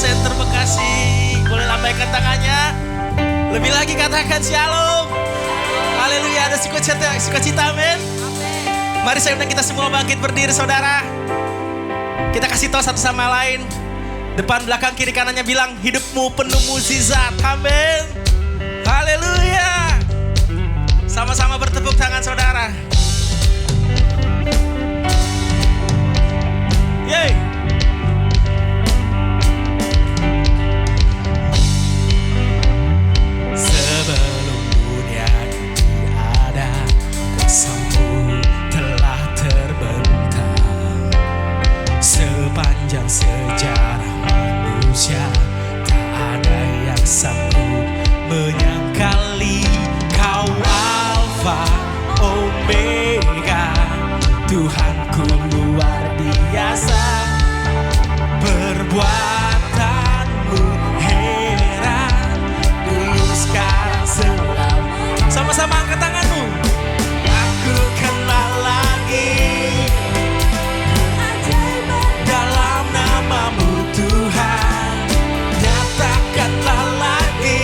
Center Bekasi. Boleh lambaikan tangannya. Lebih lagi katakan shalom. Haleluya, ada sukacita, amin. Mari saya undang kita semua bangkit berdiri saudara. Kita kasih tahu satu sama lain. Depan, belakang, kiri, kanannya bilang hidupmu penuh mukjizat, amin. Haleluya. Sama-sama bertepuk tangan saudara. Yeay. Sebelum dunia ini ada, kuasamu telah terbentang. Sepanjang sejarah manusia, tak ada yang sanggup menyangkali Kau Alfa Omega, Tuhanku luar biasa. Perbuatanmu heran, dulu sekarang selamanya. Sama-sama angkat tanganmu. Aku kenal lagi dalam namamu Tuhan. Nyatakanlah lagi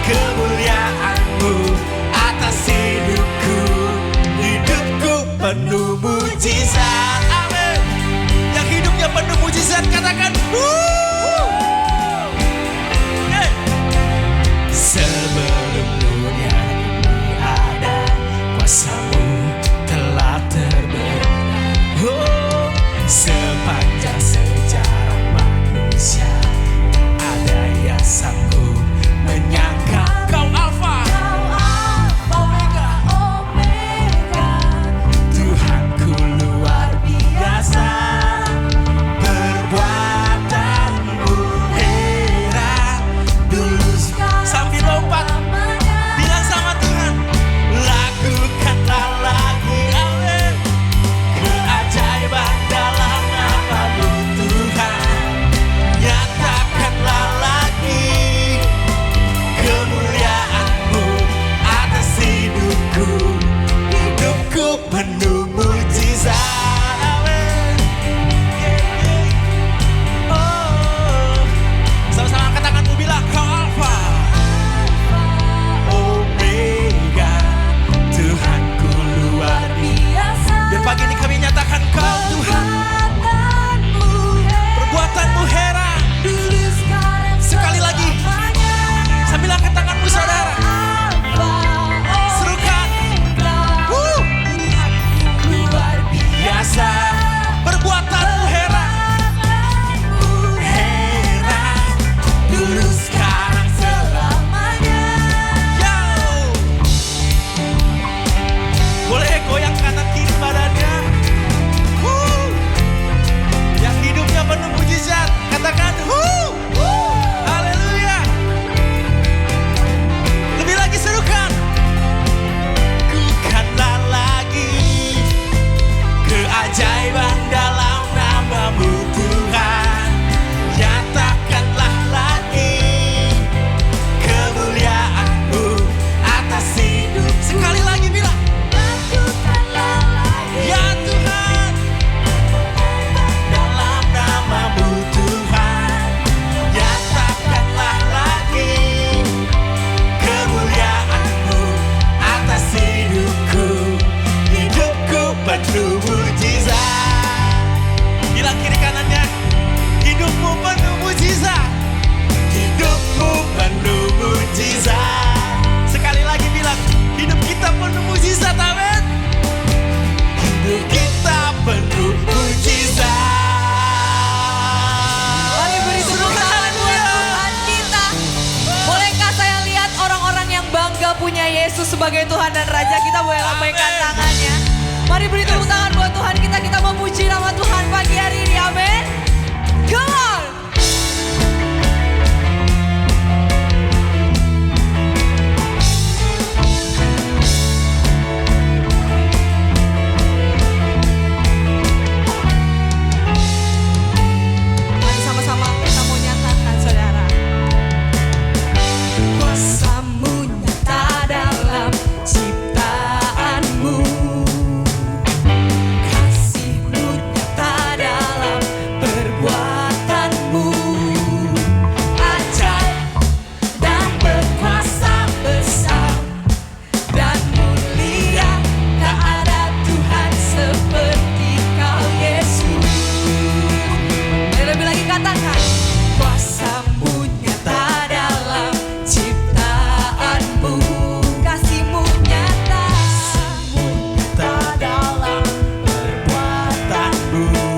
kemuliaanmu atas hidupku. Hidupku penuh mujizat, amin. Yang hidupnya penuh mujizat katakan hey. Sebelum dunia ini ada, kuasamu telah terbentang. Oh, sepanjang sejarah manusia, tak ada yang sanggup menyangka Kau Alfa Omega, Tuhanku luar biasa. Perbuatanmu heran, dulu sambil lompat bilang sama Tuhan, lakukanlah lagi, amin. Keajaiban dalam namamu Tuhan. Nyatakanlah lagi kemuliaanmu atas hidupku. Hidupku penuh mujizat, amin. Oh, sama-sama angkat tanganmu bilang Kau Alfa Omega, Tuhanku luar biasa. Dan pagi ini kami nyatakan Kau Tuhan. Perbuatanmu heran. Sekali lagi sambil angkat tanganmu saudara. Serukan luar biasa. Perbuatanmu heran. Heran. Dulu sekarang selamanya. Yo. Boleh goyang kanan kiri badannya. Yang hidupnya penuh mujizat katakan haleluya. Lebih lagi serukan. Bukanlah lagi keajaiban dalam namamu Tuhan. Nyatakanlah lagi kemuliaanmu atas hidup. Sekali lagi bilang lakukanlah lagi ya Tuhan. Dalam namamu Tuhan. Nyatakanlah lagi kemuliaanmu atas hidupku. Hidupku penuh mujizat. Bilang kiri kanannya, hidupmu penuh mujizat. Hidupmu penuh mujizat. Sekali lagi bilang, hidup kita penuh mujizat, amin. Hidup kita penuh mujizat. Mari beri tepuk tangan buat Tuhan kita. Bolehkah saya lihat orang-orang yang bangga punya Yesus sebagai Tuhan dan Raja? Kita boleh lambaikan tangannya. Mari beri tepuk tangan buat Tuhan kita. Kita memuji nama Tuhan pagi hari ini, amin. Come on. Mari sama-sama kita mau nyatakan saudara. Kuasamu nyata dalam ciptaanmu. Kasih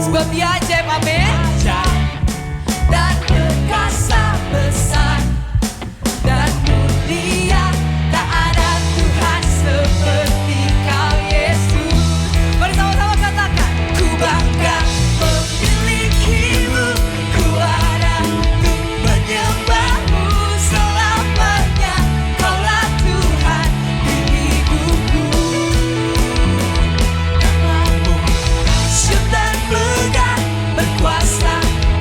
Sebab dia ajaib, amin. Dan perkasa besar dan mulia, tak ada Tuhan seperti Kau Yesus. Mari sama-sama katakan, ku bangga memilikimu, ku ada untuk menyembahmu selamanya. Kaulah Tuhan di hidupku. Namamu dahsyat dan megah, berkuasa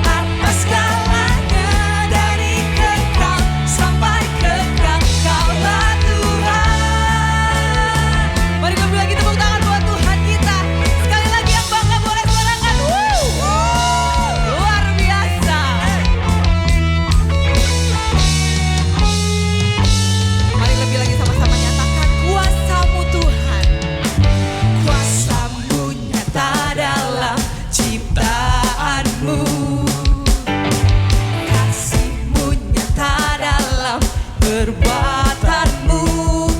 atas segalanya, dari kekal sampai kekal. Kaulah Tuhan. Mari kami lagi tepuk tangan buat Tuhan kita. Sekali lagi yang bangga boleh sorangan. Luar biasa. Mari lebih lagi sama-sama nyatakan kuasa-Mu Tuhan. Kuasa-Mu nyata dalam ciptaan-Mu. Kasih-Mu nyata dalam perbuatan-Mu.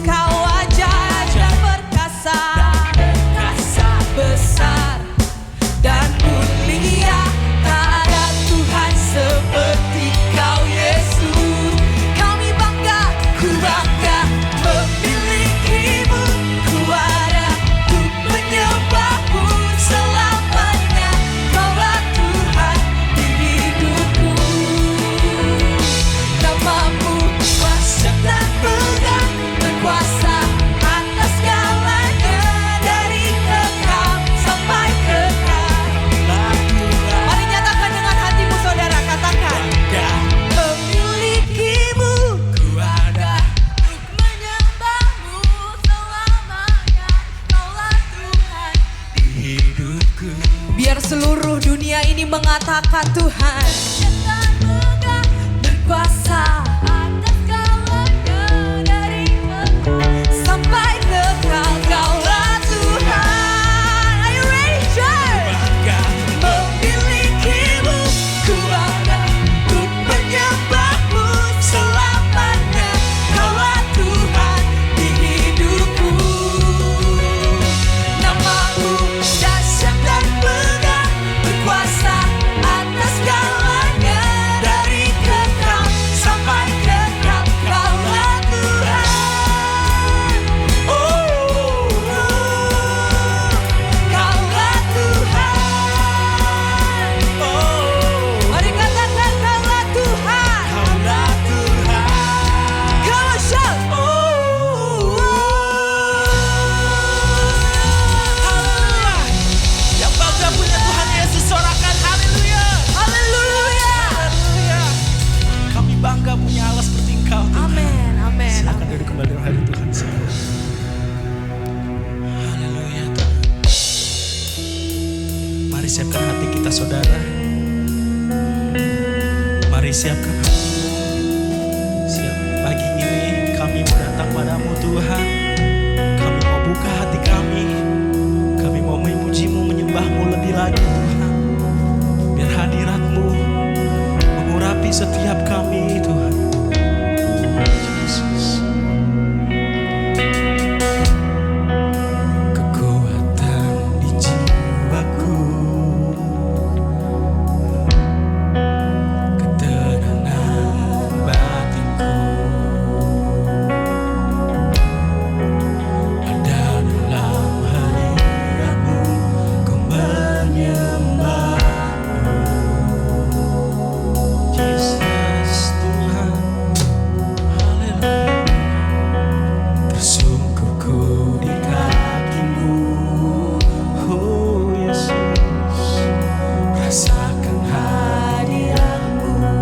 Kau ajaib dan perkasa, besar dan mulia, tak ada Tuhan seperti Kau Yesus. Kami bangga, ku bangga memilikimu, ku ada untuk menyembahmu selamanya. Kaulah Tuhan di hidupku. Namamu dahsyat dan megah, berkuasa atas segalanya, dari kekal sampai kekal. Mari nyatakan dengan hatimu saudara, katakan memilikimu, ku ada untuk menyembahmu selamanya. Kaulah Tuhan di hidupku. Biar seluruh dunia ini mengatakan Tuhan berkuasa atas segalanya, dari kekal sampai kekal. Kaulah Tuhan. Are you ready, church? Memilikimu, ku bangga untuk menyembahmu selamanya. Kaulah Tuhan di hidupku. Namamu dahsyat dan megah, berkuasa atas segalanya, dari kekal sampai kekal. Kaulah Tuhan. Kaulah Tuhan. Mari katakan Kaulah Tuhan. Come on, shout. Haleluya. Yang bangga punya Tuhan Yesus, sorakan haleluya. Haleluya. Haleluya. Kami bangga punya Allah seperti Engkau, Tuhan. Amin, amin. Silakan duduk kembali dalam hadirat Tuhan semua. Haleluya Tuhan. Mari siapkan hati kita saudara. Mari siapkan hatimu. Siap pagi ini kami mau datang padamu Tuhan. Kami mau buka hati kami. Kami mau memuji-Mu, menyembah-Mu lebih lagi Tuhan. Biar hadirat-Mu mengurapi setiap kami Tuhan. Yesus. Kekuatan di jiwaku, ketenangan batinku, ada dalam hadirat-Mu, ku menyembah-Mu. Yesus Tuhan, haleluya. Tersungkur ku di kaki-Mu, oh Yesus. Rasakan hadirat-Mu,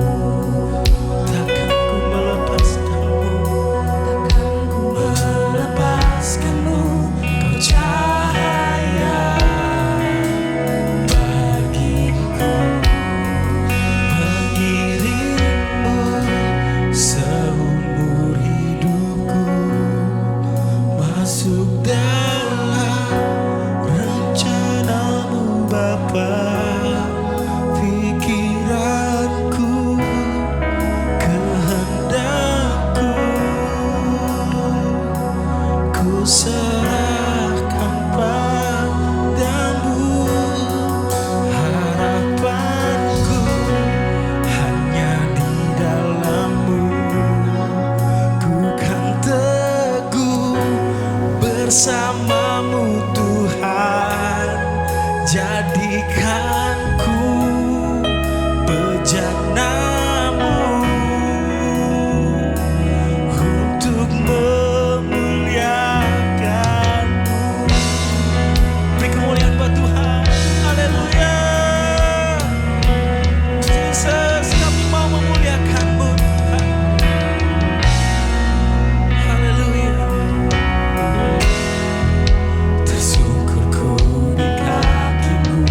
takkan ku melepaskan-Mu, Kau cahaya bagiku. Mengiringmu seumur hidupku, masuk dalam rencana-Mu Bapa. Pikiranku, kehendakku, ku serahkan padamu. akan ku bejanamu untuk memuliakanmu. Beri kemuliaan buat Tuhan. Haleluya. Yesus, kami mau memuliakanmu Tuhan. Haleluya. Tersungkur ku di kakimu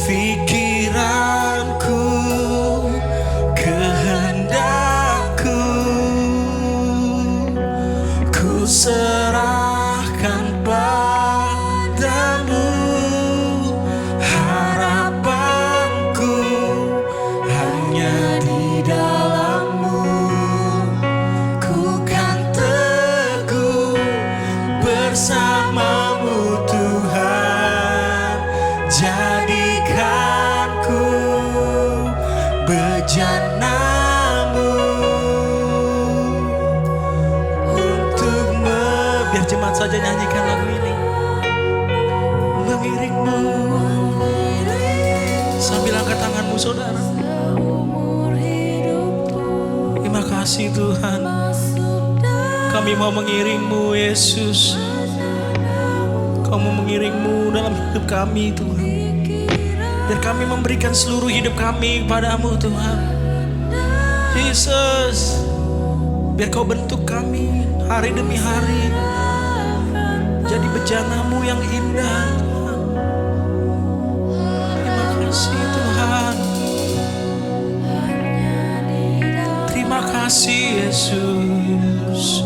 pikiranku, kehendakku, ku serahkan padamu. Harapanku hanya di dalam-Mu. Ku kan teguh bersama-Mu Tuhan. Jadikanku bejana-Mu untuk biar jemaat saja nyanyikan lagu ini. Mengiringmu sambil angkat tanganmu saudara. Terima kasih Tuhan. Kami mau mengiringmu Yesus. Kamu mengiringmu dalam hidup kami Tuhan. Biar kami memberikan seluruh hidup kami kepadamu Tuhan. Yesus, biar Kau bentuk kami hari demi hari jadi bejana-Mu yang indah Tuhan. Terima kasih Tuhan. Terima kasih Yesus.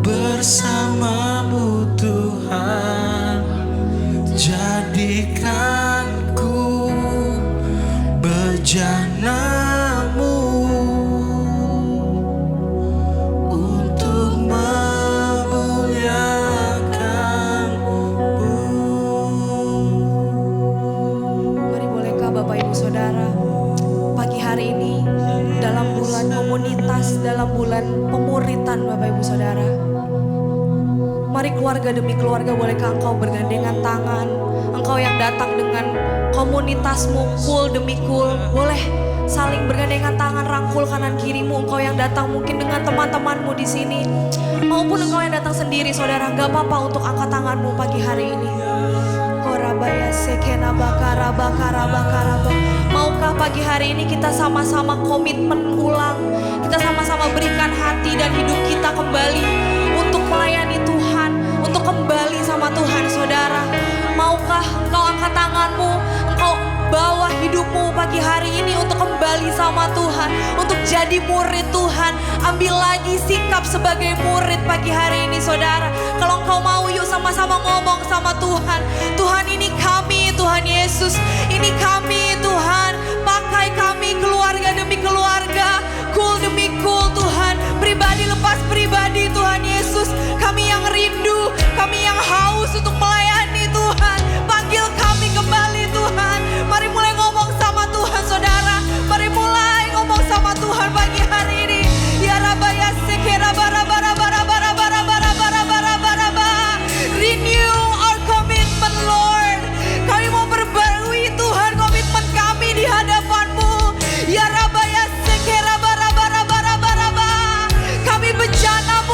Bersama-Mu Tuhan, jadikanku bejana-Mu untuk memuliakan-Mu. Mari bolehkah Bapak Ibu Saudara, pagi hari ini dalam bulan komunitas, dalam bulan pemuritan Bapak Ibu Saudara, mari keluarga demi keluarga bolehkah engkau bergandengan tangan. Engkau yang datang dengan komunitasmu, kul demi kul, boleh saling bergandengan tangan, rangkul kanan kirimu. Engkau yang datang mungkin dengan teman-temanmu di sini, maupun engkau yang datang sendiri saudara, gak apa-apa untuk angkat tanganmu pagi hari ini. Korabaya sekena bakara bakara bakara. Maukah pagi hari ini kita sama-sama komitmen ulang, kita sama-sama berikan hati dan hidup kita kembali untuk melayani Tuhan, untuk kembali sama Tuhan saudara. Maukah engkau angkat tanganmu, engkau bawa hidupmu pagi hari ini untuk kembali sama Tuhan, untuk jadi murid Tuhan. Ambil lagi sikap sebagai murid pagi hari ini saudara. Kalau engkau mau, yuk sama-sama ngomong sama Tuhan. Tuhan, ini kami Tuhan Yesus, ini kami Tuhan. Pakai kami keluarga demi keluarga, kul demi kul Tuhan, pribadi lepas pribadi Tuhan Yesus. Kami yang rindu, kami yang haus untuk melayani Tuhan. Panggil kami kembali Tuhan. Mari mulai ngomong sama Tuhan saudara. Mari mulai ngomong sama Tuhan pagi hari ini. Ya Rabaya sekera bara bara bara bara bara bara bara bara bara bara. Renew our commitment Lord. Kami mau perbarui Tuhan komitmen kami di hadapan-Mu. Ya Rabaya sekera bara bara bara bara bara. Kami bejana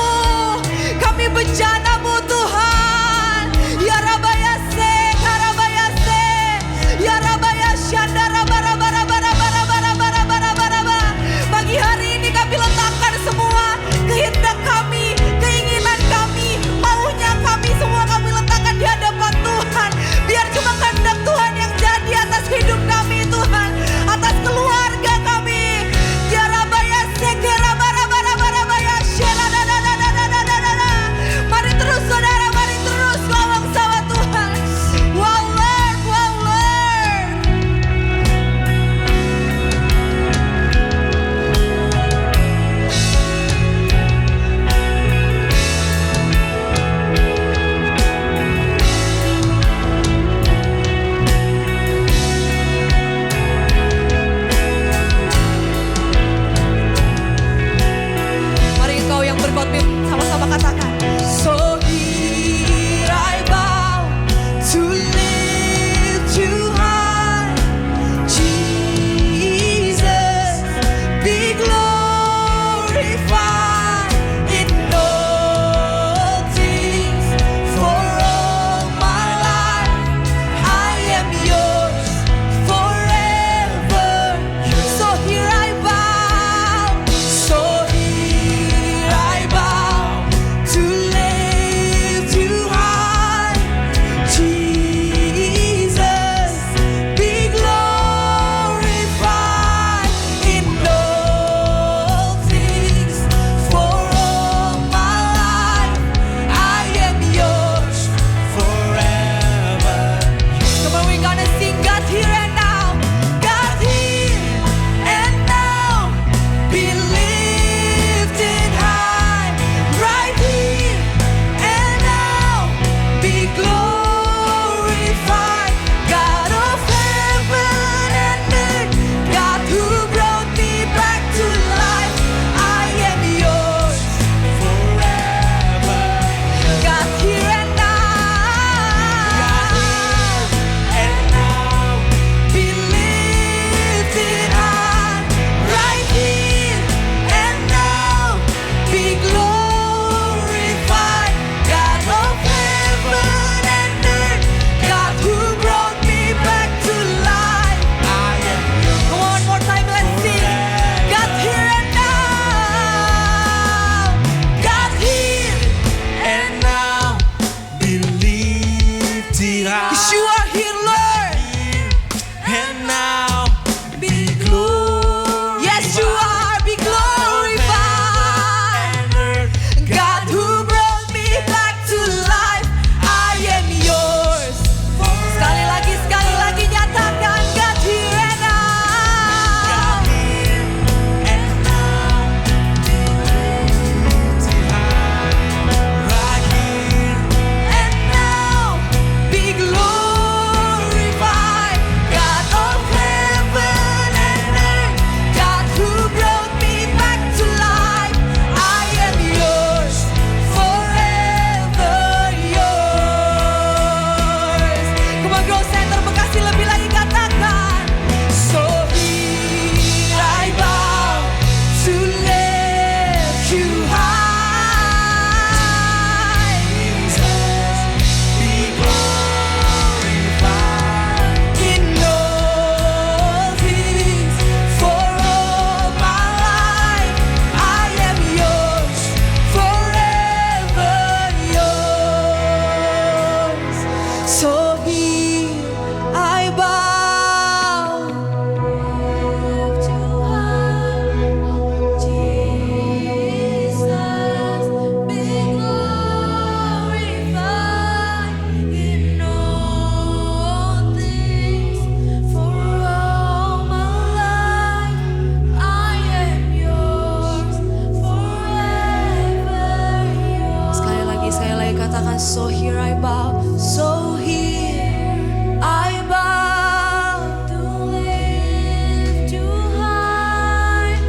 Boleh katakan so here I bow, so here I bow to lift you high.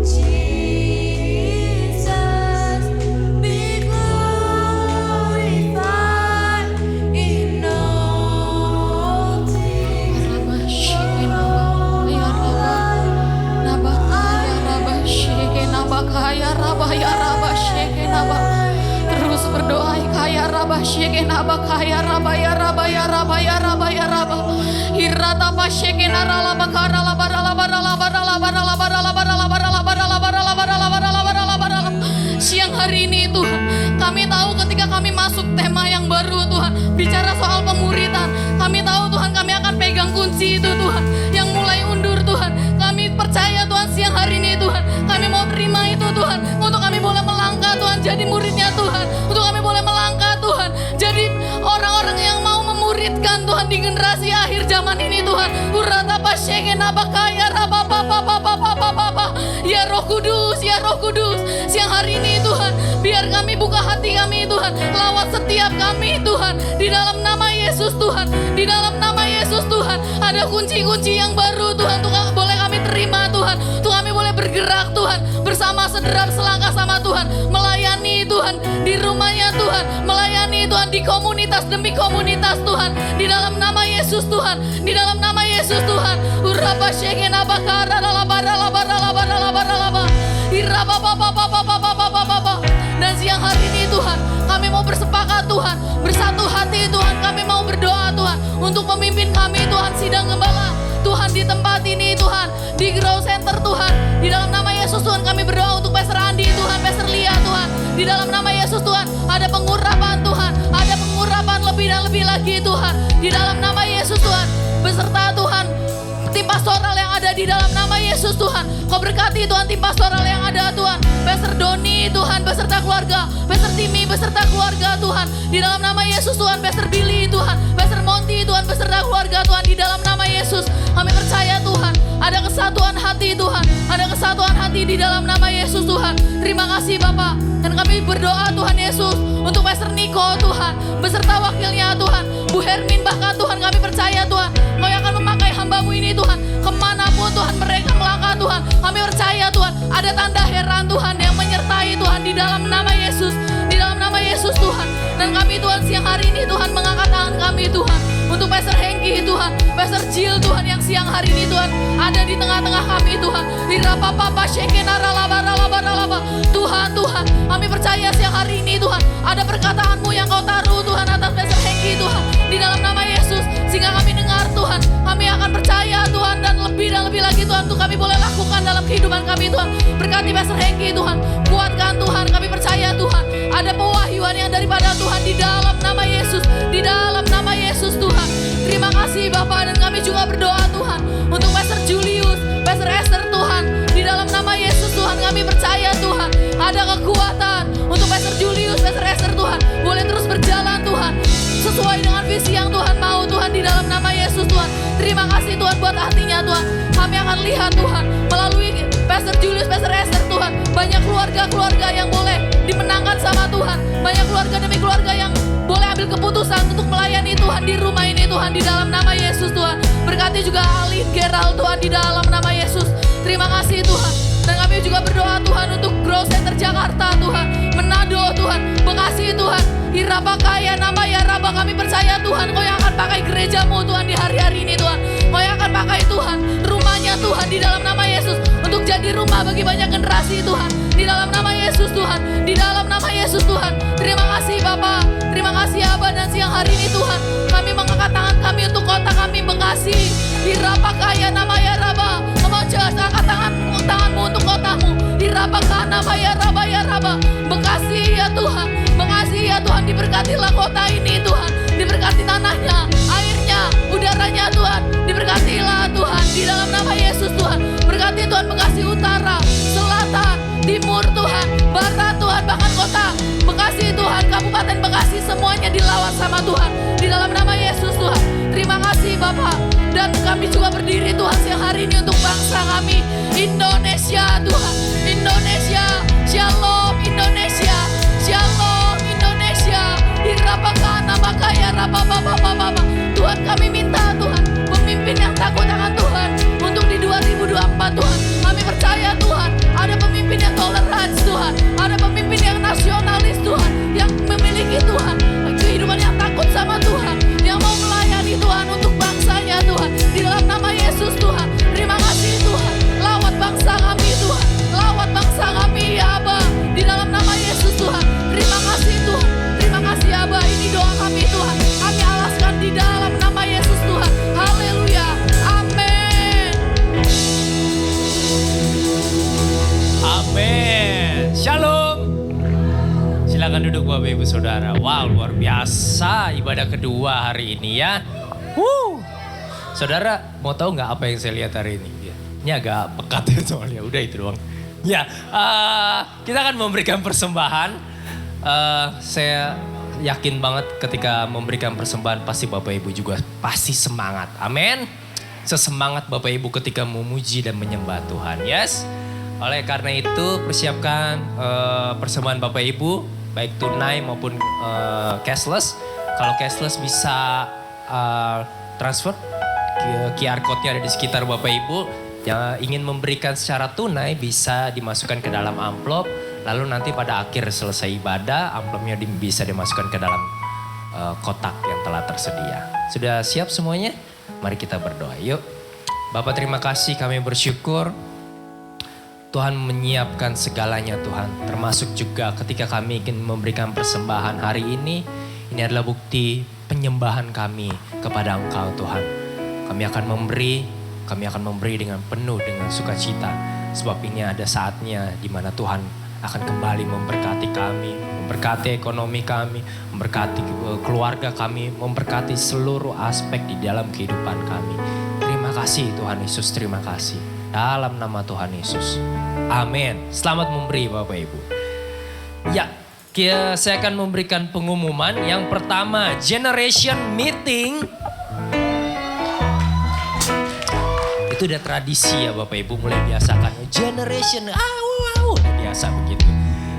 Jesus, be glorified in all things. Terus berdoa kaya raba shekena bakaya raba ya raba ya raba ya raba ya raba hirata pa shekena rala bakara la bara la bara la bara la bara la bara la bara la bara la bara la bara la bara la bara la bara la bara la. Siang hari ini Tuhan, kami tahu ketika kami masuk tema yang baru Tuhan, bicara soal pemuridan, kami tahu Tuhan kami akan pegang kunci itu Tuhan, yang mulai undur Tuhan. Kami percaya Tuhan siang hari ini Tuhan, kami mau terima itu Tuhan, untuk kami boleh melangkah Tuhan jadi muridnya Tuhan, untuk kami boleh melangkah Tuhan jadi orang-orang yang mau memuridkan Tuhan di generasi akhir zaman ini Tuhan. Urata pasyekena bakaya raba papa papa papa papa. Ya Roh Kudus, ya Roh Kudus, siang hari ini Tuhan, biar kami buka hati kami Tuhan, lawat setiap kami Tuhan, di dalam nama Yesus Tuhan, di dalam nama Yesus Tuhan, ada kunci-kunci yang baru Tuhan, Tuhan boleh kami terima Tuhan, Tuhan kami boleh bergerak Tuhan, bersama sederap selangkah sama Tuhan, melayani Tuhan, di rumahnya Tuhan, melayani Tuhan, di komunitas demi komunitas Tuhan, di dalam nama Yesus Tuhan, di dalam nama Yesus Tuhan. Uraba shekena bakara la bara la bara la bara la bara la bara. Iraba papa papa papa papa papa. Dan siang hari ini Tuhan, kami mau bersepakat Tuhan, bersatu hati Tuhan, kami mau berdoa Tuhan, untuk memimpin kami Tuhan, sidang gembala Tuhan di tempat ini Tuhan, di Grow Center Tuhan, di dalam nama Yesus Tuhan kami berdoa untuk Pastor Andi Tuhan, Pastor Lia Tuhan, di dalam nama Yesus Tuhan, ada pengurapan Tuhan, ada pengurapan lebih dan lebih lagi Tuhan, di dalam nama Yesus Tuhan, beserta Tuhan, tim pastoral yang ada di dalam nama Yesus Tuhan. Kau berkati Tuhan tim pastoral yang ada Tuhan, Pastor Doni Tuhan beserta keluarga, Pastor Timi beserta keluarga Tuhan, di dalam nama Yesus Tuhan, Pastor Billy Tuhan, Pastor Monty Tuhan beserta keluarga Tuhan, di dalam nama Yesus. Kami percaya Tuhan, ada kesatuan hati Tuhan, ada kesatuan hati di dalam nama Yesus Tuhan. Terima kasih Bapak, dan kami berdoa Tuhan Yesus untuk Pastor Niko Tuhan, beserta wakilnya Tuhan, Bu Hermin bahkan Tuhan, kami percaya Tuhan, Kau yang akan memakai hamba-Mu ini Tuhan, kemanapun Tuhan mereka melangkah Tuhan, kami percaya Tuhan, ada tanda heran Tuhan yang menyertai Tuhan di dalam nama Yesus, di dalam nama Yesus Tuhan. Dan kami Tuhan siang hari ini Tuhan mengangkat tangan kami Tuhan, untuk Pastor Hengki Tuhan, Pastor Jill Tuhan yang siang hari ini Tuhan, ada di tengah-tengah kami Tuhan, di rapa papa shekena ralaba ralaba ralaba. Tuhan, Tuhan, kami percaya siang hari ini Tuhan, ada perkataan-Mu yang Kau taruh Tuhan atas Pastor Hengki Tuhan, di dalam nama Yesus, sehingga kami dengar Tuhan, kami akan percaya Tuhan, dan lebih lagi Tuhan, untuk kami boleh lakukan dalam kehidupan kami Tuhan. Berkati Pastor Hengki Tuhan, kuatkan Tuhan, kami percaya Tuhan, ada pewahyuan yang daripada Tuhan di dalam nama Yesus, di dalam nama Yesus Tuhan. Terima kasih Bapak, dan kami juga berdoa Tuhan untuk Pastor Julius, Pastor Esther Tuhan, di dalam nama Yesus Tuhan, kami percaya Tuhan, ada kekuatan untuk Pastor Julius, Pastor Esther Tuhan, boleh terus berjalan Tuhan, sesuai dengan visi yang Tuhan mau Tuhan, di dalam nama Yesus Tuhan. Terima kasih Tuhan buat hatinya Tuhan, kami akan lihat Tuhan, melalui Pastor Julius, Pastor Esther Tuhan, banyak keluarga-keluarga yang boleh dimenangkan sama Tuhan, banyak keluarga demi keluarga yang boleh ambil keputusan untuk melayani Tuhan di rumah ini Tuhan, di dalam nama Yesus Tuhan. Berkati juga Alin Gerald Tuhan, di dalam nama Yesus. Terima kasih Tuhan. Dan kami juga berdoa Tuhan untuk Grow Center Jakarta Tuhan, Manado Tuhan, Bekasi Tuhan, Iraba kaya nama ya Raba. Kami percaya Tuhan, Kau yang akan pakai gereja-Mu Tuhan di hari-hari ini Tuhan, Kau yang akan pakai Tuhan rumahnya Tuhan, di dalam nama Yesus, untuk jadi rumah bagi banyak generasi Tuhan, di dalam nama Yesus Tuhan, di dalam nama Yesus Tuhan. Terima kasih Bapak, terima kasih Abah, dan siang hari ini Tuhan, kami mengangkat tangan kami untuk kota kami Bekasi, Iraba kaya nama ya Raba. Memoncos angkat tanganmu untuk kotamu, Iraba kaya nama ya Raba ya Raba. Bekasi ya Tuhan, Bekasi ya Tuhan, diberkatilah kota ini Tuhan, diberkati tanahnya, airnya, udaranya Tuhan, diberkatilah Tuhan, di dalam nama Yesus Tuhan. Berkati Tuhan Bekasi Utara, Selatan, Timur Tuhan, Barat Tuhan, bahkan kota Bekasi Tuhan, Kabupaten Bekasi, semuanya dilawat sama Tuhan, di dalam nama Yesus Tuhan. Terima kasih Bapak, dan kami juga berdiri Tuhan siang hari ini untuk bangsa kami Indonesia Tuhan, Indonesia, Shalom Indonesia, Shalom Indonesia, Kami minta Tuhan, pemimpin yang takut akan Tuhan untuk di 2024 Tuhan. Kami percaya Tuhan, ada pemimpin yang toleransi Tuhan, ada pemimpin yang nasionalis Tuhan, yang memiliki Tuhan kehidupan yang takut sama Tuhan, yang mau melayani Tuhan untuk bangsanya Tuhan. Di dalam nama Yesus Tuhan, terima kasih Tuhan. Lawat bangsa kami Tuhan, lawat bangsa kami ya Aba. Di dalam nama Yesus Tuhan, terima kasih Tuhan. Terima kasih Aba, ini doa kami Tuhan. Kami alaskan di dalam nama Yesus Tuhan. Haleluya, amin. Amin. Shalom. Silakan duduk Bapak Ibu Saudara. Wow, luar biasa ibadah kedua hari ini ya. Saudara mau tahu nggak apa yang saya lihat hari ini? Ini agak pekat ya soalnya, udah itu doang. Ya, kita akan memberikan persembahan. Saya yakin banget ketika memberikan persembahan pasti Bapak Ibu juga pasti semangat. Amin. Sesemangat Bapak Ibu ketika memuji dan menyembah Tuhan. Yes. Oleh karena itu persiapkan persembahan Bapak Ibu baik tunai maupun cashless. Kalau cashless bisa transfer QR code-nya ada di sekitar Bapak Ibu. Yang ingin memberikan secara tunai bisa dimasukkan ke dalam amplop. Lalu nanti pada akhir selesai ibadah amplopnya bisa dimasukkan ke dalam kotak yang telah tersedia. Sudah siap semuanya? Mari kita berdoa yuk. Bapak terima kasih, kami bersyukur Tuhan menyiapkan segalanya Tuhan. Termasuk juga ketika kami ingin memberikan persembahan hari ini. Ini adalah bukti penyembahan kami kepada Engkau Tuhan. Kami akan memberi dengan penuh dengan sukacita. Sebab ini ada saatnya di mana Tuhan akan kembali memberkati kami. Memberkati ekonomi kami, memberkati keluarga kami, memberkati seluruh aspek di dalam kehidupan kami. Terima kasih Tuhan Yesus, terima kasih. Dalam nama Tuhan Yesus. Amin. Selamat memberi Bapak Ibu. Ya, saya akan memberikan pengumuman. Yang pertama, Generation Meeting. Itu udah tradisi ya Bapak Ibu, mulai biasakan. Generation, wow, udah biasa begitu.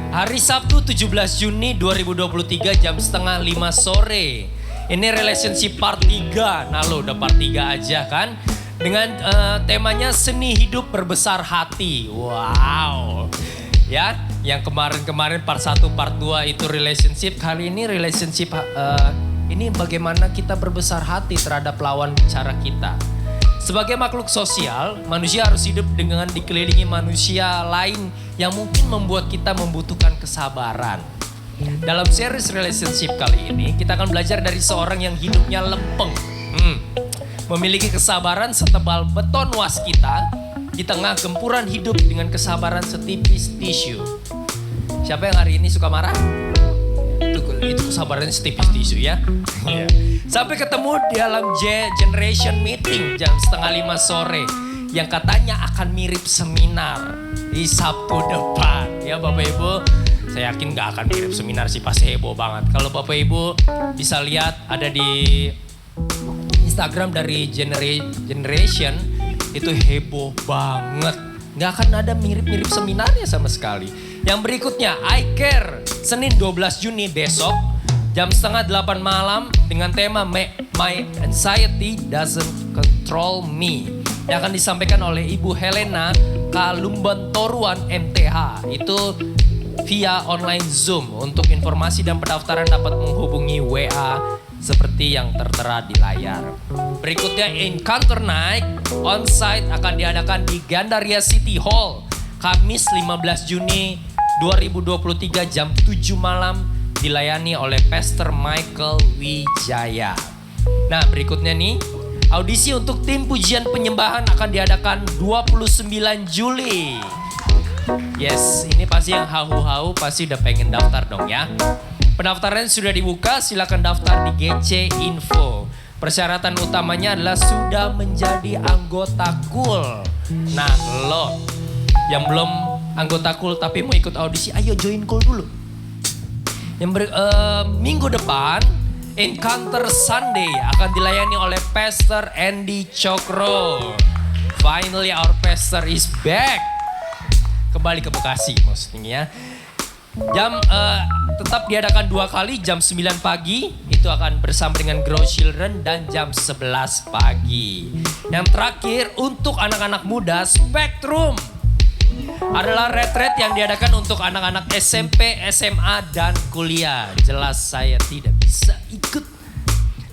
Hari Sabtu 17 Juni 2023 jam 4:30 sore. Ini relationship part 3. Nah lo udah part 3 aja kan. Dengan temanya seni hidup berbesar hati. Wow. Ya, yang kemarin part 1, part 2 itu relationship. Kali ini relationship ini bagaimana kita berbesar hati terhadap lawan bicara kita. Sebagai makhluk sosial, manusia harus hidup dengan dikelilingi manusia lain yang mungkin membuat kita membutuhkan kesabaran. Dalam series relationship kali ini, kita akan belajar dari seorang yang hidupnya lempeng. Memiliki kesabaran setebal beton waskita di tengah gempuran hidup dengan kesabaran setipis tisu. Siapa yang hari ini suka marah? Itu kesabarannya setipis tisu ya. Sampai ketemu di dalam Generation Meeting jam 4:30 sore. Yang katanya akan mirip seminar di Sabtu depan. Ya Bapak Ibu, saya yakin gak akan mirip seminar sih, pasti heboh banget. Kalau Bapak Ibu bisa lihat ada di Instagram dari Generation, itu heboh banget. Gak akan ada mirip-mirip seminarnya sama sekali. Yang berikutnya, I Care, Senin 12 Juni besok, jam 7:30 malam dengan tema My Anxiety Doesn't Control Me. Yang akan disampaikan oleh Ibu Helena Kalumbantoruan MTH. Itu via online Zoom. Untuk informasi dan pendaftaran dapat menghubungi WA seperti yang tertera di layar. Berikutnya Encounter Night on-site akan diadakan di Gandaria City Hall. Kamis 15 Juni 2023 jam 7 malam dilayani oleh Pastor Michael Wijaya. Nah berikutnya nih, audisi untuk tim pujian penyembahan akan diadakan 29 Juli. Yes, ini pasti yang hahu-hahu pasti udah pengen daftar dong ya. Pendaftaran sudah dibuka, silakan daftar di GC Info. Persyaratan utamanya adalah sudah menjadi anggota Cool. Nah lo yang belum anggota Cool tapi mau ikut audisi, ayo join Cool dulu. Minggu depan Encounter Sunday akan dilayani oleh Pastor Andy Cokro. Finally our pastor is back. Kembali ke Bekasi maksudnya ya. Jam tetap diadakan 2 kali, jam 9 pagi. Itu akan bersama dengan Grow Children dan jam 11 pagi. Yang terakhir untuk anak-anak muda, Spektrum. Adalah retret yang diadakan untuk anak-anak SMP, SMA, dan kuliah. Jelas saya tidak bisa ikut.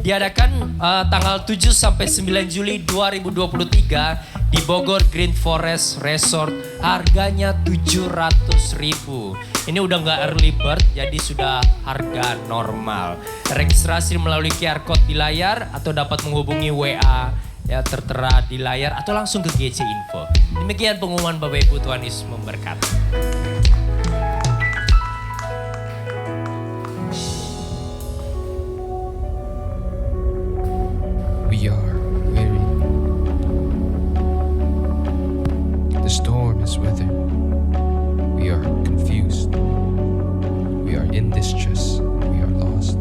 Diadakan tanggal 7 sampai 9 Juli 2023 di Bogor Green Forest Resort. Harganya 700.000. Ini udah nggak early bird, jadi sudah harga normal. Registrasi melalui QR Code di layar atau dapat menghubungi WA ya tertera di layar atau langsung ke GC Info. Demikian pengumuman Bapak Ibu, Tuhan Yesus memberkati. We are weary. The storm is weathered. We are confused. We are in distress. We are lost.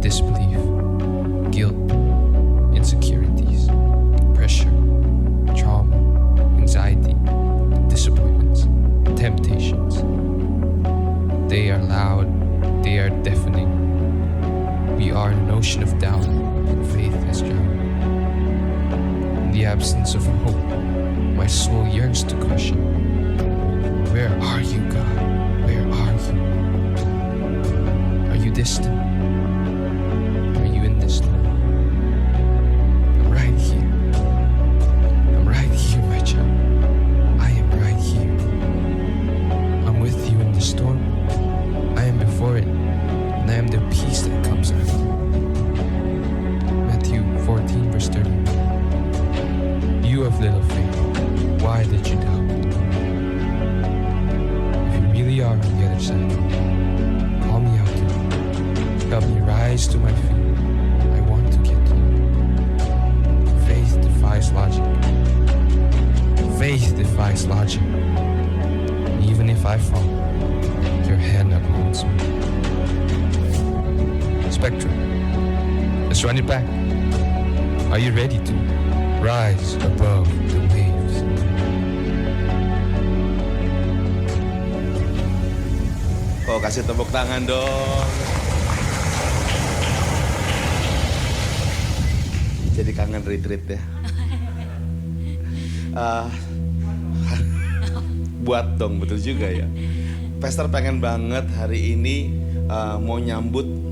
Disbelief, guilt, insecurities, pressure, trauma, anxiety, disappointments, temptations. They are loud. They are deafening. We are in an ocean of doubt. Faith has drowned. In the absence of hope, my soul yearns to question. Where are you, God? Where are you? Are you distant? Are you in this storm? I'm right here. I'm right here, my child. I am right here. I'm with you in the storm. I am before it, and I am the peace that comes out of it. 14 verse 30. You have little faith, why did you doubt? If you really are on the other side, call me out to you. Help me rise to my feet. I want to get to you. Faith defies logic. Faith defies logic. And even if I fall, your hand upholds me. Spectrum, let's run it back. Are you ready to rise above the waves? Oh, kasih tepuk tangan dong. Jadi kangen retreat ya. Buat dong, betul juga ya. Pastor pengen banget hari ini mau nyambut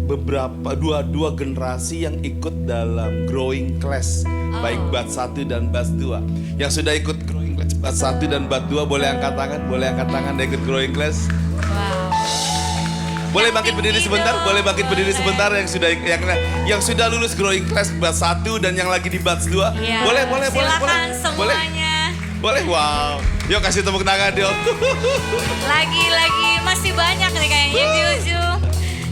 beberapa dua generasi yang ikut dalam growing class, baik batch 1 dan batch 2. Yang sudah ikut growing class batch 1 dan batch 2 boleh angkat tangan, dan ikut growing class. Boleh bangkit berdiri sebentar, boleh bangkit berdiri sebentar yang sudah lulus growing class batch 1 dan yang lagi di batch 2. Ya, Boleh. Silakan semuanya. Boleh. Wow. Yuk kasih tepuk tangan dong. Lagi masih banyak nih kayaknya di ujung.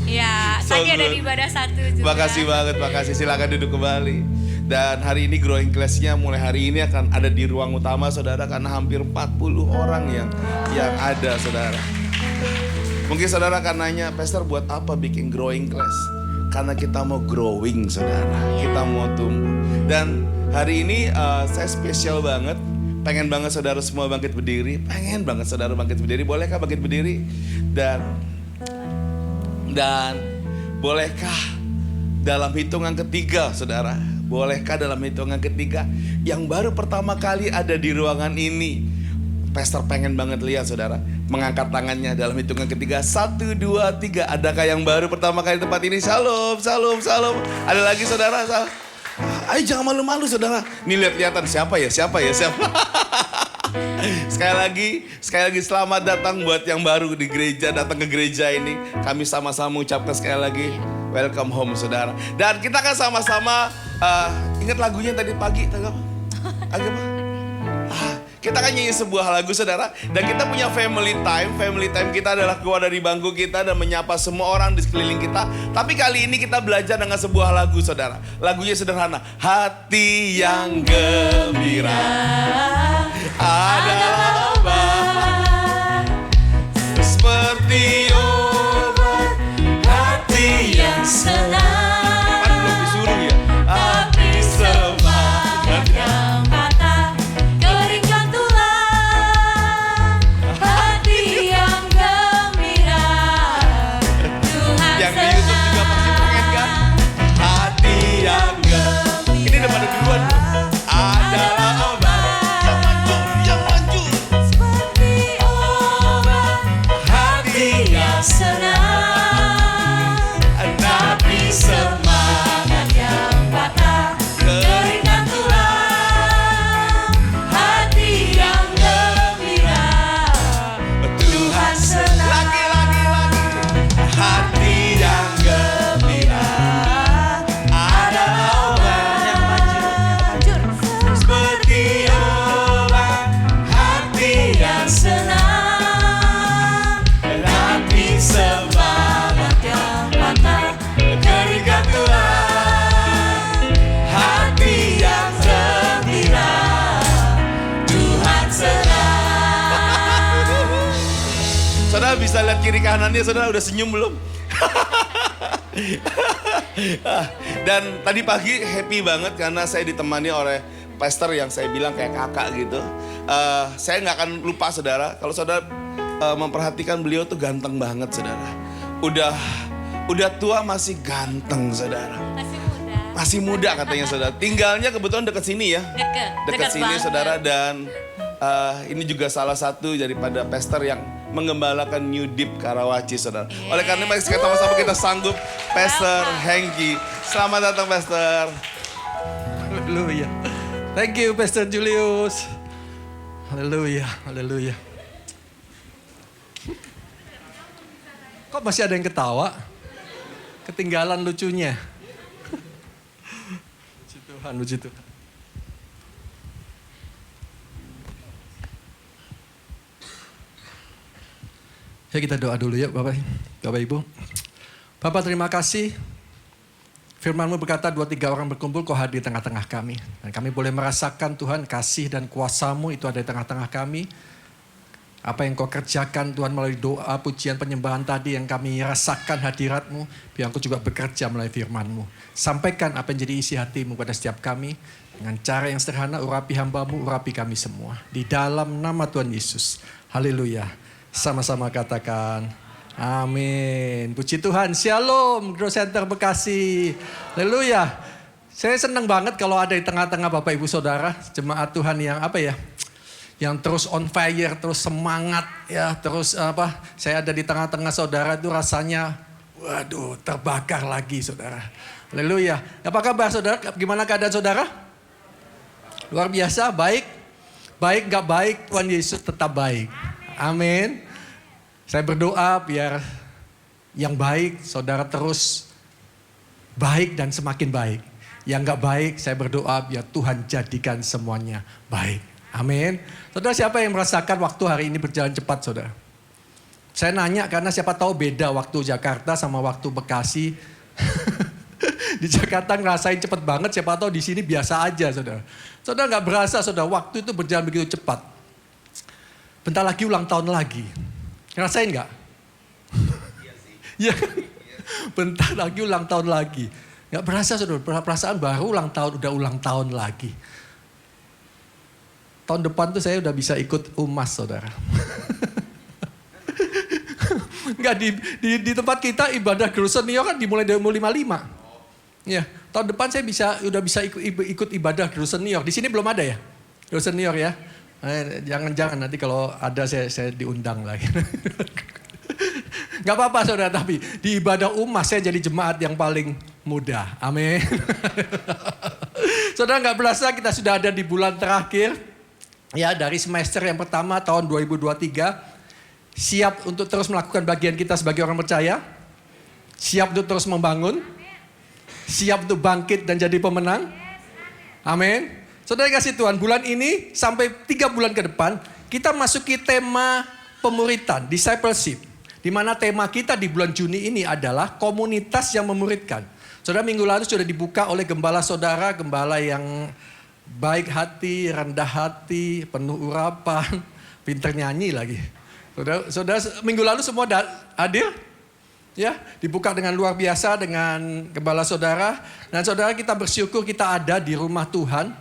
Ya, So tadi ada good. di ibadah 1 juga. Makasih banget, makasih. Silakan duduk kembali. Dan hari ini growing class-nya mulai hari ini akan ada di ruang utama, saudara, karena hampir 40 orang yang ada, saudara. Mungkin saudara akan nanya, Pastor buat apa bikin growing class? Karena kita mau growing, saudara. Kita mau tumbuh. Dan hari ini saya spesial banget. Pengen banget saudara semua bangkit berdiri. Pengen banget saudara bangkit berdiri. Bolehkah bangkit berdiri? Dan bolehkah dalam hitungan ketiga, saudara? Bolehkah dalam hitungan ketiga yang baru pertama kali ada di ruangan ini? Pastor pengen banget lihat saudara mengangkat tangannya dalam hitungan ketiga. 1, 2, 3. Adakah yang baru pertama kali di tempat ini? Shalom. Ada lagi saudara? Ayo jangan malu-malu saudara. Nih lihat-lihatan siapa ya? Sekali lagi selamat datang buat yang baru di gereja, datang ke gereja ini. Kami sama-sama mengucapkan sekali lagi welcome home saudara. Dan kita akan sama-sama ingat lagunya tadi pagi, agama. Kita akan nyanyi sebuah lagu saudara. Dan kita punya family time. Family time kita adalah keluar dari bangku kita dan menyapa semua orang di sekeliling kita. Tapi kali ini kita belajar dengan sebuah lagu saudara. Lagunya sederhana. Hati yang gembira adalah obat, seperti obat hati yang senang. Kan belum disuruh ya? Tapi semangat yang patah keringkan tulang. Hati yang senang, tapi semangat yang patah. Keringat tulang, hati yang gembira. Tuhan senang. Lagi. Hati yang gembira adalah obat yang manjur. Seperti obat hati yang Senang, tapi semangat yang patah. keringat tulang. Hati yang Gembira, Tuhan senang. Saudara bisa lihat kiri kanannya, saudara udah senyum belum? Dan tadi pagi happy banget karena saya ditemani oleh pastor yang saya bilang kayak kakak gitu. Saya nggak akan lupa saudara, kalau saudara memperhatikan beliau tuh ganteng banget saudara. Udah tua masih ganteng saudara. Masih muda katanya saudara. Tinggalnya kebetulan dekat sini ya. Dekat sini banget. saudara, dan ini juga salah satu daripada pastor yang menggembalakan New Deep Karawaci saudara. Oleh karena mari kita sama-sama kita sanggup Pastor Hengki. Selamat datang Pastor. Haleluya. Thank you Pastor Julius. Haleluya, haleluya. Kok masih ada yang ketawa? Ketinggalan lucunya. Puji Tuhan, puji Tuhan. Ya kita doa dulu ya Bapak Ibu. Bapak terima kasih. Firman-Mu berkata 2-3 orang berkumpul kau hadir di tengah-tengah kami. Dan kami boleh merasakan Tuhan kasih dan kuasa-Mu itu ada di tengah-tengah kami. Apa yang kau kerjakan Tuhan melalui doa, pujian, penyembahan tadi yang kami rasakan hadirat-Mu. Biar Engkau juga bekerja melalui firman-Mu. Sampaikan apa yang jadi isi hati-Mu pada setiap kami. Dengan cara yang sederhana urapi hamba-Mu, urapi kami semua. Di dalam nama Tuhan Yesus. Haleluya. Sama-sama katakan amin. Puji Tuhan. Shalom Grow Center Bekasi. Haleluya. Saya senang banget kalau ada di tengah-tengah Bapak Ibu Saudara. Jemaat Tuhan yang yang terus on fire, terus semangat ya, terus saya ada di tengah-tengah saudara itu rasanya waduh terbakar lagi saudara. Haleluya. Apa kabar saudara? Gimana keadaan saudara? Luar biasa, baik. Baik gak baik, Tuhan Yesus tetap baik. Amin. Saya berdoa biar yang baik saudara terus baik dan semakin baik. Yang gak baik saya berdoa biar Tuhan jadikan semuanya baik. Amin. Saudara siapa yang merasakan waktu hari ini berjalan cepat saudara? Saya nanya karena siapa tahu beda waktu Jakarta sama waktu Bekasi. Di Jakarta ngerasain cepat banget, siapa tahu di sini biasa aja saudara. Saudara gak berasa saudara waktu itu berjalan begitu cepat. Bentar lagi ulang tahun lagi. Ngerasain gak? Iya kan? Bentar lagi ulang tahun lagi. Gak berasa saudara, perasaan baru ulang tahun, udah ulang tahun lagi. Tahun depan tuh saya udah bisa ikut UMAS saudara. Enggak, di tempat kita ibadah Grow Senior kan dimulai dari umur 55. Ya, tahun depan saya udah bisa ikut ibadah Grow Senior. Di sini belum ada ya? Grow Senior ya? Jangan-jangan nanti kalau ada saya diundang lagi. Gak apa-apa saudara, tapi di ibadah UMAS saya jadi jemaat yang paling muda. Amin. Saudara gak berasa kita sudah ada di bulan terakhir. Ya, dari semester yang pertama tahun 2023. Siap untuk terus melakukan bagian kita sebagai orang percaya. Siap untuk terus membangun. Siap untuk bangkit dan jadi pemenang. Amin. Saudara kasih Tuhan, bulan ini sampai 3 bulan ke depan, kita masuki tema pemuritan, discipleship. Di mana tema kita di bulan Juni ini adalah komunitas yang memuridkan. Saudara minggu lalu sudah dibuka oleh gembala saudara, gembala yang baik hati, rendah hati, penuh urapan, pinter nyanyi lagi. Saudara minggu lalu semua hadir? Ya, dibuka dengan luar biasa dengan gembala saudara. Dan saudara kita bersyukur kita ada di rumah Tuhan.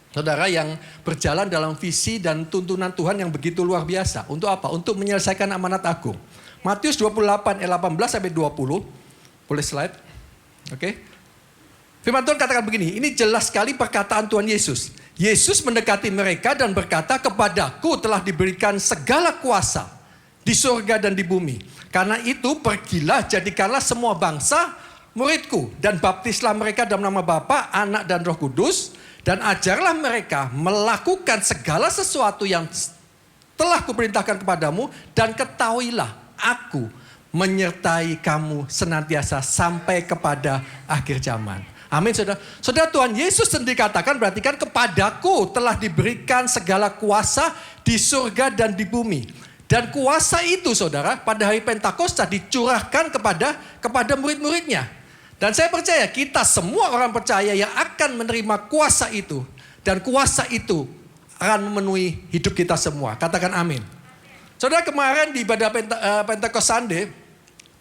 Saudara yang berjalan dalam visi dan tuntunan Tuhan yang begitu luar biasa. Untuk apa? Untuk menyelesaikan amanat agung. Matius 28 ayat 18 sampai 20. Boleh slide? Oke. Firman Tuhan katakan begini, ini jelas sekali perkataan Tuhan Yesus. Yesus mendekati mereka dan berkata, kepadaku telah diberikan segala kuasa di surga dan di bumi. Karena itu pergilah, jadikanlah semua bangsa muridku, dan baptislah mereka dalam nama Bapa, Anak, dan Roh Kudus, dan ajarlah mereka melakukan segala sesuatu yang telah kuperintahkan kepadamu, dan ketahuilah aku menyertai kamu senantiasa sampai kepada akhir zaman. Amin, saudara. Saudara, Tuhan Yesus sendiri katakan, perhatikan, kepadaku telah diberikan segala kuasa di surga dan di bumi. Dan kuasa itu, saudara, pada hari Pentakosta dicurahkan kepada murid-muridnya. Dan saya percaya kita semua orang percaya yang akan menerima kuasa itu. Dan kuasa itu akan memenuhi hidup kita semua. Katakan amin. Saudara, kemarin di ibadah Pentecost Sunday,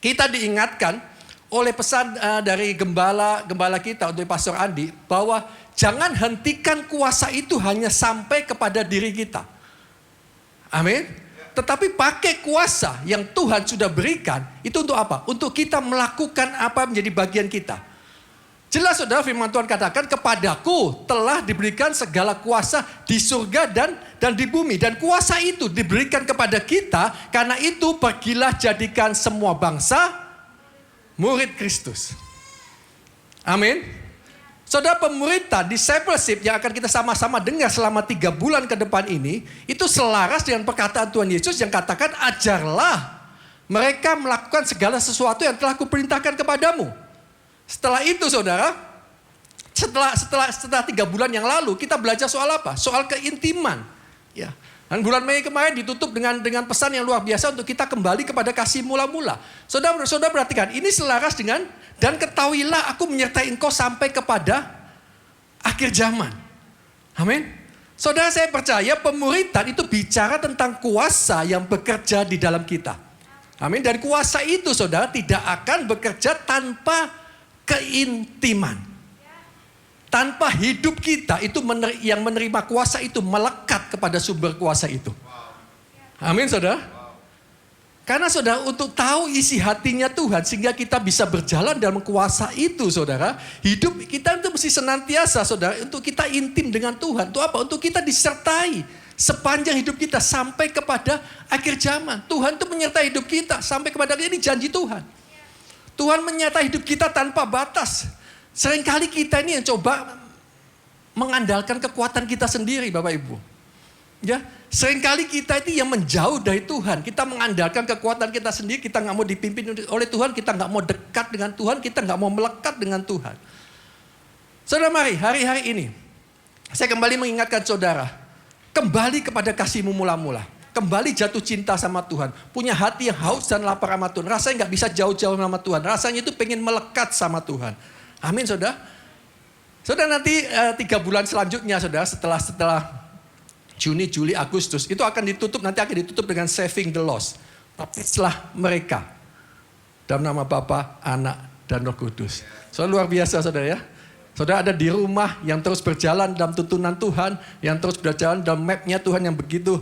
kita diingatkan oleh pesan dari gembala kita untuk Pastor Andi, bahwa jangan hentikan kuasa itu hanya sampai kepada diri kita. Amin. Tetapi pakai kuasa yang Tuhan sudah berikan, itu untuk apa? Untuk kita melakukan apa menjadi bagian kita. Jelas, saudara, firman Tuhan katakan, kepadaku telah diberikan segala kuasa di surga dan di bumi. Dan kuasa itu diberikan kepada kita, karena itu pergilah jadikan semua bangsa murid Kristus. Amin. Saudara, pemuritan, discipleship yang akan kita sama-sama dengar selama 3 bulan ke depan ini, itu selaras dengan perkataan Tuhan Yesus yang katakan, ajarlah mereka melakukan segala sesuatu yang telah kuperintahkan kepadamu. Setelah itu, saudara, setelah 3 bulan yang lalu, kita belajar soal apa? Soal keintiman. Ya. Dan bulan Mei kemarin ditutup dengan pesan yang luar biasa untuk kita kembali kepada kasih mula-mula. Saudara perhatikan, ini selaras dengan, dan ketahuilah aku menyertai engkau sampai kepada akhir zaman. Amin. Saudara, saya percaya pemuritan itu bicara tentang kuasa yang bekerja di dalam kita. Amin. Dan kuasa itu, saudara, tidak akan bekerja tanpa keintiman. Tanpa hidup kita itu yang menerima kuasa itu melekat kepada sumber kuasa itu. Amin, saudara. Karena, saudara, untuk tahu isi hatinya Tuhan sehingga kita bisa berjalan dalam kuasa itu, saudara. Hidup kita itu mesti senantiasa, saudara, untuk kita intim dengan Tuhan. Untuk apa? Untuk kita disertai sepanjang hidup kita sampai kepada akhir zaman. Tuhan itu menyertai hidup kita sampai kepada ini janji Tuhan. Tuhan menyertai hidup kita tanpa batas. Seringkali kita ini yang coba mengandalkan kekuatan kita sendiri, Bapak Ibu. Ya, seringkali kita itu yang menjauh dari Tuhan. Kita mengandalkan kekuatan kita sendiri, kita nggak mau dipimpin oleh Tuhan, kita nggak mau dekat dengan Tuhan, kita nggak mau melekat dengan Tuhan. Saudara, mari hari-hari ini saya kembali mengingatkan saudara, kembali kepada kasih-Mu mula-mula. Kembali jatuh cinta sama Tuhan. Punya hati yang haus dan lapar sama Tuhan. Rasanya nggak bisa jauh-jauh sama Tuhan. Rasanya itu pengen melekat sama Tuhan. Amin, saudara. Saudara, nanti 3 bulan selanjutnya, saudara, setelah Juni, Juli, Agustus, itu akan ditutup dengan saving the lost. Baptislah mereka dalam nama Bapa, Anak, dan Roh Kudus. Saudara, luar biasa, saudara, ya. Saudara ada di rumah yang terus berjalan dalam tuntunan Tuhan, yang terus berjalan dalam map-nya Tuhan yang begitu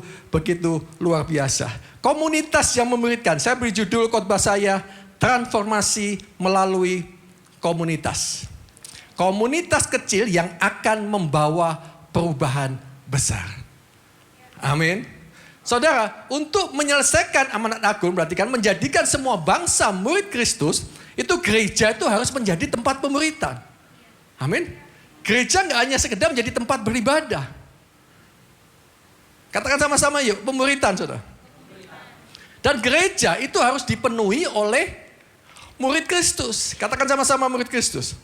luar biasa. Komunitas yang memuridkan. Saya beri judul khotbah saya, transformasi melalui komunitas. Komunitas kecil yang akan membawa perubahan besar. Amin. Saudara, untuk menyelesaikan amanat agung, berarti kan menjadikan semua bangsa murid Kristus, itu gereja itu harus menjadi tempat pemuritan. Amin. Gereja nggak hanya sekedar menjadi tempat beribadah. Katakan sama-sama yuk, pemuritan, saudara. Dan gereja itu harus dipenuhi oleh murid Kristus. Katakan sama-sama murid Kristus.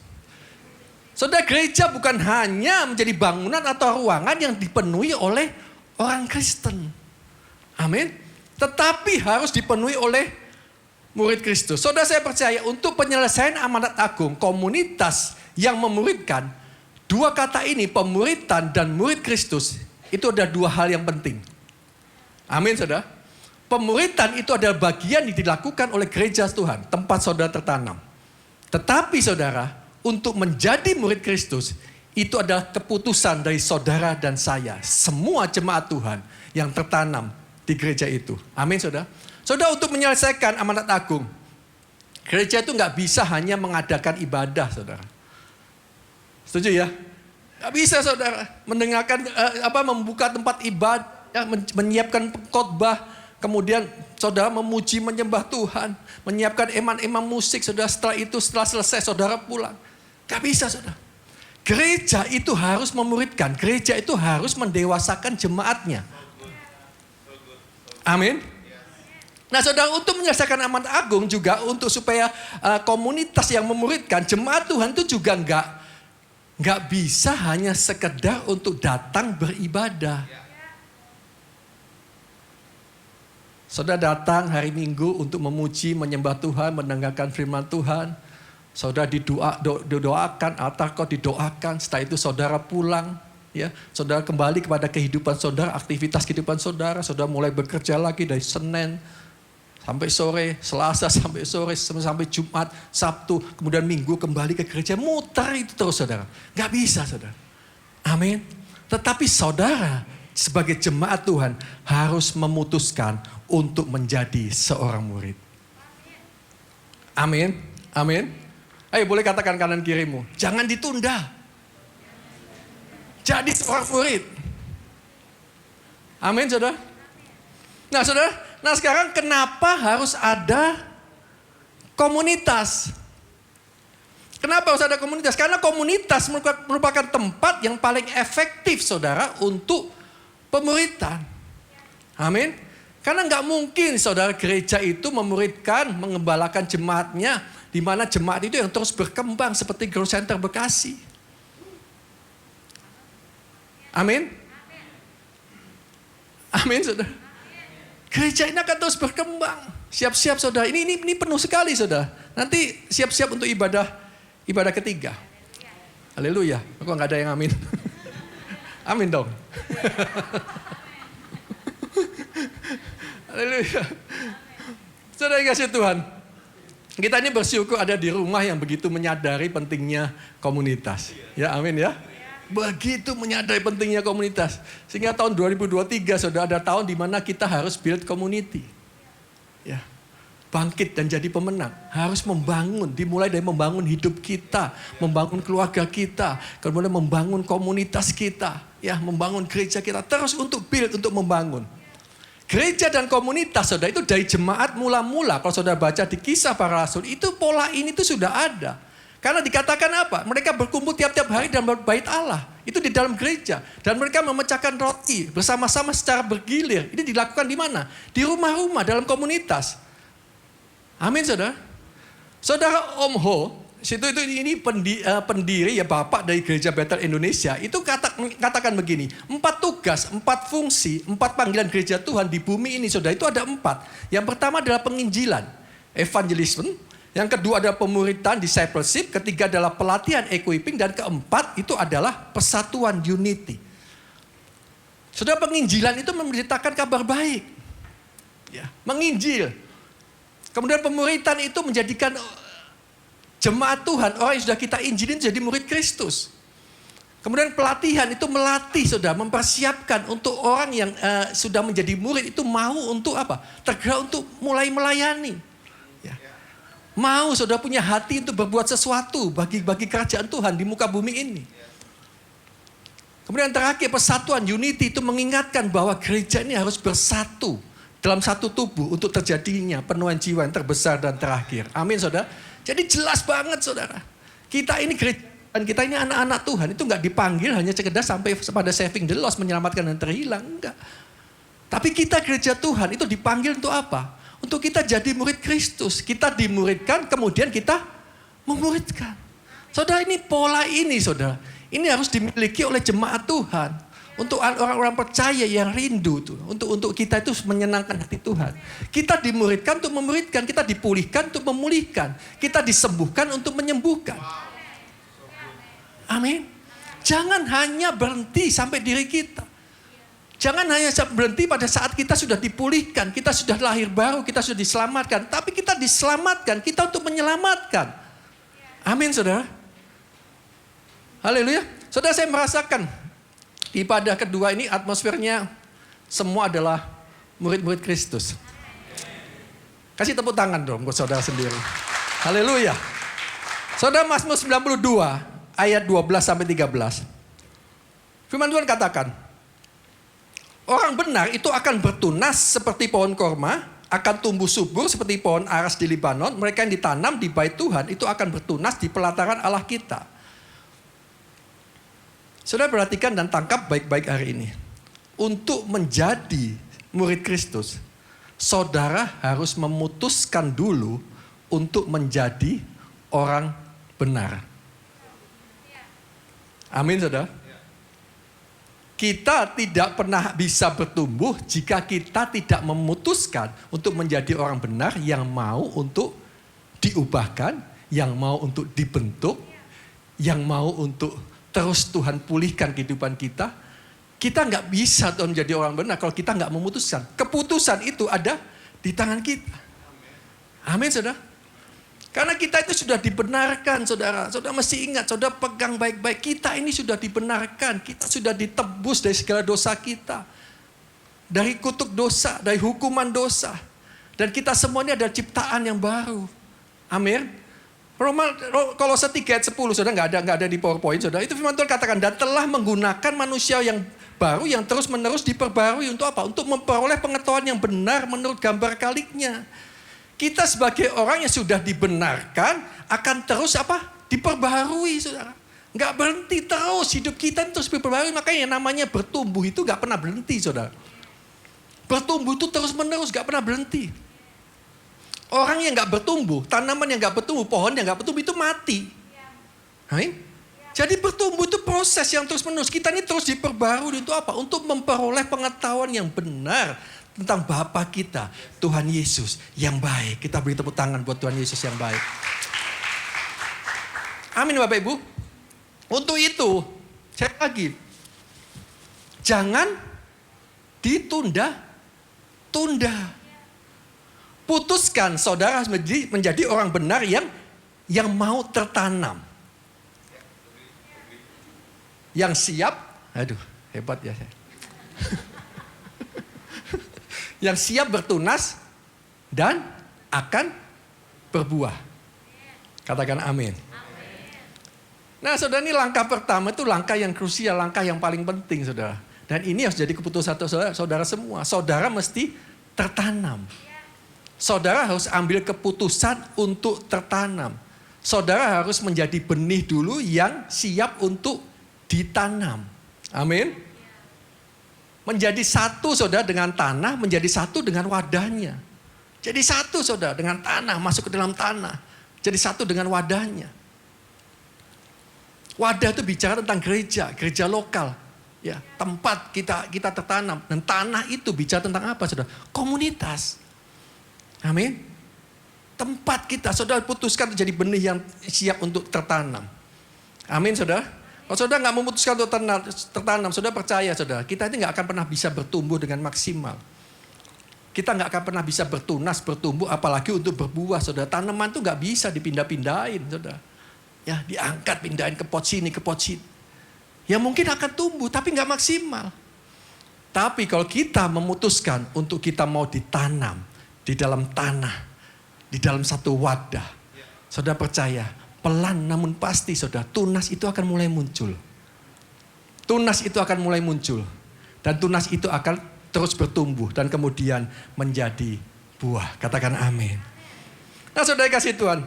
Saudara, gereja bukan hanya menjadi bangunan atau ruangan yang dipenuhi oleh orang Kristen. Amin. Tetapi harus dipenuhi oleh murid Kristus. Saudara, saya percaya untuk penyelesaian amanat agung, komunitas yang memuridkan, 2 kata ini, pemuritan dan murid Kristus, itu ada 2 hal yang penting. Amin, saudara. Pemuritan itu adalah bagian yang dilakukan oleh gereja Tuhan, tempat saudara tertanam. Tetapi, saudara, untuk menjadi murid Kristus, itu adalah keputusan dari saudara dan saya. Semua jemaat Tuhan yang tertanam di gereja itu. Amin, saudara. Saudara, untuk menyelesaikan amanat agung, gereja itu nggak bisa hanya mengadakan ibadah, saudara. Setuju ya? Nggak bisa, saudara, mendengarkan membuka tempat ibadah, menyiapkan khotbah, Kemudian saudara memuji, menyembah Tuhan. Menyiapkan eman-eman musik. Saudara setelah selesai saudara pulang. Gak bisa saudara. Gereja itu harus memuridkan. Gereja itu harus mendewasakan jemaatnya. Amin. Nah saudara, untuk menyelesaikan amanat agung juga untuk supaya komunitas yang memuridkan, jemaat Tuhan itu juga nggak bisa hanya sekedar untuk datang beribadah. Saudara datang hari Minggu untuk memuji, menyembah Tuhan, mendengarkan firman Tuhan. Saudara didoakan, altar kau didoakan. Setelah itu saudara pulang. Ya, saudara kembali kepada kehidupan saudara, aktivitas kehidupan saudara. Saudara mulai bekerja lagi dari Senin sampai sore, Selasa sampai sore, sampai Jumat, Sabtu, kemudian Minggu kembali ke gereja. Muter itu terus saudara. Gak bisa saudara. Amin. Tetapi saudara sebagai jemaat Tuhan harus memutuskan untuk menjadi seorang murid. Amin. Amin. Ayo boleh katakan kanan kirimu. Jangan ditunda. Jadi seorang murid. Amin saudara. Nah saudara, sekarang kenapa harus ada komunitas? Kenapa harus ada komunitas? Karena komunitas merupakan tempat yang paling efektif saudara untuk pemuridan. Amin. Karena nggak mungkin saudara gereja itu memuridkan, mengembalakan jemaatnya, di mana jemaat itu yang terus berkembang seperti Growth Center Bekasi. Amin. Amin saudara. Gereja ini akan terus berkembang. Siap-siap saudara. Ini penuh sekali saudara. Nanti siap-siap untuk ibadah ketiga. Haleluya. Kok nggak ada yang amin? Amin dong. Haleluya. Saudara yang kasih Tuhan. Kita ini bersyukur ada di rumah yang begitu menyadari pentingnya komunitas. Ya amin ya. Begitu menyadari pentingnya komunitas. Sehingga tahun 2023 sudah ada tahun di mana kita harus build community. Ya. Bangkit dan jadi pemenang. Harus membangun. Dimulai dari membangun hidup kita. Membangun keluarga kita. Kemudian membangun komunitas kita. Ya, membangun gereja kita. Terus untuk build, untuk membangun. Gereja dan komunitas saudara itu dari jemaat mula-mula. Kalau saudara baca di Kisah Para Rasul. Itu pola ini itu sudah ada. Karena dikatakan apa? Mereka berkumpul tiap-tiap hari dalam bait Allah. Itu di dalam gereja. Dan mereka memecahkan roti bersama-sama secara bergilir. Ini dilakukan di mana? Di rumah-rumah, dalam komunitas. Amin saudara. Saudara Om Ho, ini pendiri ya Bapak dari Gereja Bethel Indonesia. Itu katakan begini. 4 tugas, 4 fungsi, 4 panggilan gereja Tuhan di bumi ini saudara. Itu ada 4. Yang pertama adalah penginjilan. Evangelism. Yang kedua adalah pemuridan, discipleship. Ketiga adalah pelatihan, equipping. Dan keempat itu adalah persatuan, unity. Saudara, penginjilan itu memberitakan kabar baik. Ya, menginjil. Kemudian pemuridan itu menjadikan jemaat Tuhan, orang yang sudah kita injilin jadi murid Kristus. Kemudian pelatihan itu melatih saudara, mempersiapkan untuk orang yang sudah menjadi murid itu mau untuk apa? Tergerak untuk mulai melayani. Mau saudara punya hati untuk berbuat sesuatu bagi kerajaan Tuhan di muka bumi ini. Kemudian terakhir persatuan, unity itu mengingatkan bahwa gereja ini harus bersatu dalam satu tubuh untuk terjadinya penuhan jiwa yang terbesar dan terakhir. Amin saudara. Jadi jelas banget saudara. Kita ini gereja dan kita ini anak-anak Tuhan itu nggak dipanggil hanya sekedar sampai pada saving the lost, menyelamatkan yang terhilang. Enggak. Tapi kita gereja Tuhan itu dipanggil untuk apa? Untuk kita jadi murid Kristus. Kita dimuridkan, kemudian kita memuridkan. Saudara, ini pola ini saudara. Ini harus dimiliki oleh jemaat Tuhan. Untuk orang-orang percaya yang rindu tuh. Untuk kita itu menyenangkan hati Tuhan. Kita dimuridkan untuk memuridkan. Kita dipulihkan untuk memulihkan. Kita disembuhkan untuk menyembuhkan. Amin. Jangan hanya berhenti sampai diri kita. Jangan hanya berhenti pada saat kita sudah dipulihkan, kita sudah lahir baru, kita sudah diselamatkan. Tapi kita diselamatkan, kita untuk menyelamatkan. Amin saudara. Haleluya. Saudara, saya merasakan ibadah kedua ini atmosfernya semua adalah murid-murid Kristus. Kasih tepuk tangan dong buat saudara sendiri. Haleluya. Saudara, Mazmur 92 ayat 12-13. Firman Tuhan katakan, Orang benar itu akan bertunas seperti pohon korma, akan tumbuh subur seperti pohon aras di Libanon. Mereka yang ditanam di bait Tuhan itu akan bertunas di pelataran Allah kita. Saudara perhatikan dan tangkap baik-baik hari ini. Untuk menjadi murid Kristus, saudara harus memutuskan dulu untuk menjadi orang benar. Amin, saudara. Kita tidak pernah bisa bertumbuh jika kita tidak memutuskan untuk menjadi orang benar yang mau untuk diubahkan, yang mau untuk dibentuk, yang mau untuk terus Tuhan pulihkan kehidupan kita. Kita nggak bisa Tuhan menjadi orang benar kalau kita nggak memutuskan. Keputusan itu ada di tangan kita. Amin, saudara. Karena kita itu sudah dibenarkan, saudara. Saudara mesti ingat, saudara pegang baik-baik. Kita ini sudah dibenarkan. Kita sudah ditebus dari segala dosa kita. Dari kutuk dosa, dari hukuman dosa. Dan kita semuanya adalah ciptaan yang baru. Amin. Kolose 3 ayat 10, saudara nggak ada di PowerPoint, saudara. Itu firman Tuhan katakan, dan telah menggunakan manusia yang baru yang terus-menerus diperbarui untuk apa? Untuk memperoleh pengetahuan yang benar menurut gambar kaliknya. Kita sebagai orang yang sudah dibenarkan akan terus apa? Diperbaharui, saudara. Nggak berhenti terus, hidup kita terus diperbaharui. Makanya yang namanya bertumbuh itu nggak pernah berhenti, saudara. Bertumbuh itu terus menerus, nggak pernah berhenti. Orang yang nggak bertumbuh, tanaman yang nggak bertumbuh, pohon yang nggak bertumbuh itu mati. Amin. Jadi bertumbuh itu proses yang terus menerus. Kita ini terus diperbarui untuk apa? Untuk memperoleh pengetahuan yang benar tentang Bapa kita, Tuhan Yesus yang baik. Kita beri tepuk tangan buat Tuhan Yesus yang baik. Amin, Bapak Ibu. Untuk itu, cek lagi. Jangan ditunda-tunda. Putuskan saudara menjadi orang benar yang mau tertanam. Yang siap, aduh hebat ya saya. Yang siap bertunas dan akan berbuah. Katakan amin. Nah, saudara, ini langkah pertama itu langkah yang krusial, langkah yang paling penting, saudara. Dan ini harus jadi keputusan saudara semua. Saudara mesti tertanam. Saudara harus ambil keputusan untuk tertanam. Saudara harus menjadi benih dulu yang siap untuk ditanam. Amin. Menjadi satu, saudara, dengan tanah, menjadi satu dengan wadahnya. Jadi satu, saudara, dengan tanah, masuk ke dalam tanah. Jadi satu dengan wadahnya. Wadah itu bicara tentang gereja lokal. Ya, tempat kita tertanam. Dan tanah itu bicara tentang apa, saudara? Komunitas. Amin. Tempat kita, saudara putuskan jadi benih yang siap untuk tertanam. Amin, saudara. Kalau saudara nggak memutuskan untuk tertanam, saudara percaya, saudara, kita ini nggak akan pernah bisa bertumbuh dengan maksimal. Kita nggak akan pernah bisa bertumbuh, apalagi untuk berbuah, saudara. Tanaman itu nggak bisa dipindah-pindahin, saudara. Ya, diangkat, pindahin ke pot sini, ke pot sini. Ya mungkin akan tumbuh, tapi nggak maksimal. Tapi kalau kita memutuskan untuk kita mau ditanam di dalam tanah, di dalam satu wadah, saudara percaya, pelan namun pasti, saudara, tunas itu akan mulai muncul. Tunas itu akan mulai muncul. Dan tunas itu akan terus bertumbuh dan kemudian menjadi buah. Katakan amin. Nah, saudara kasih Tuhan,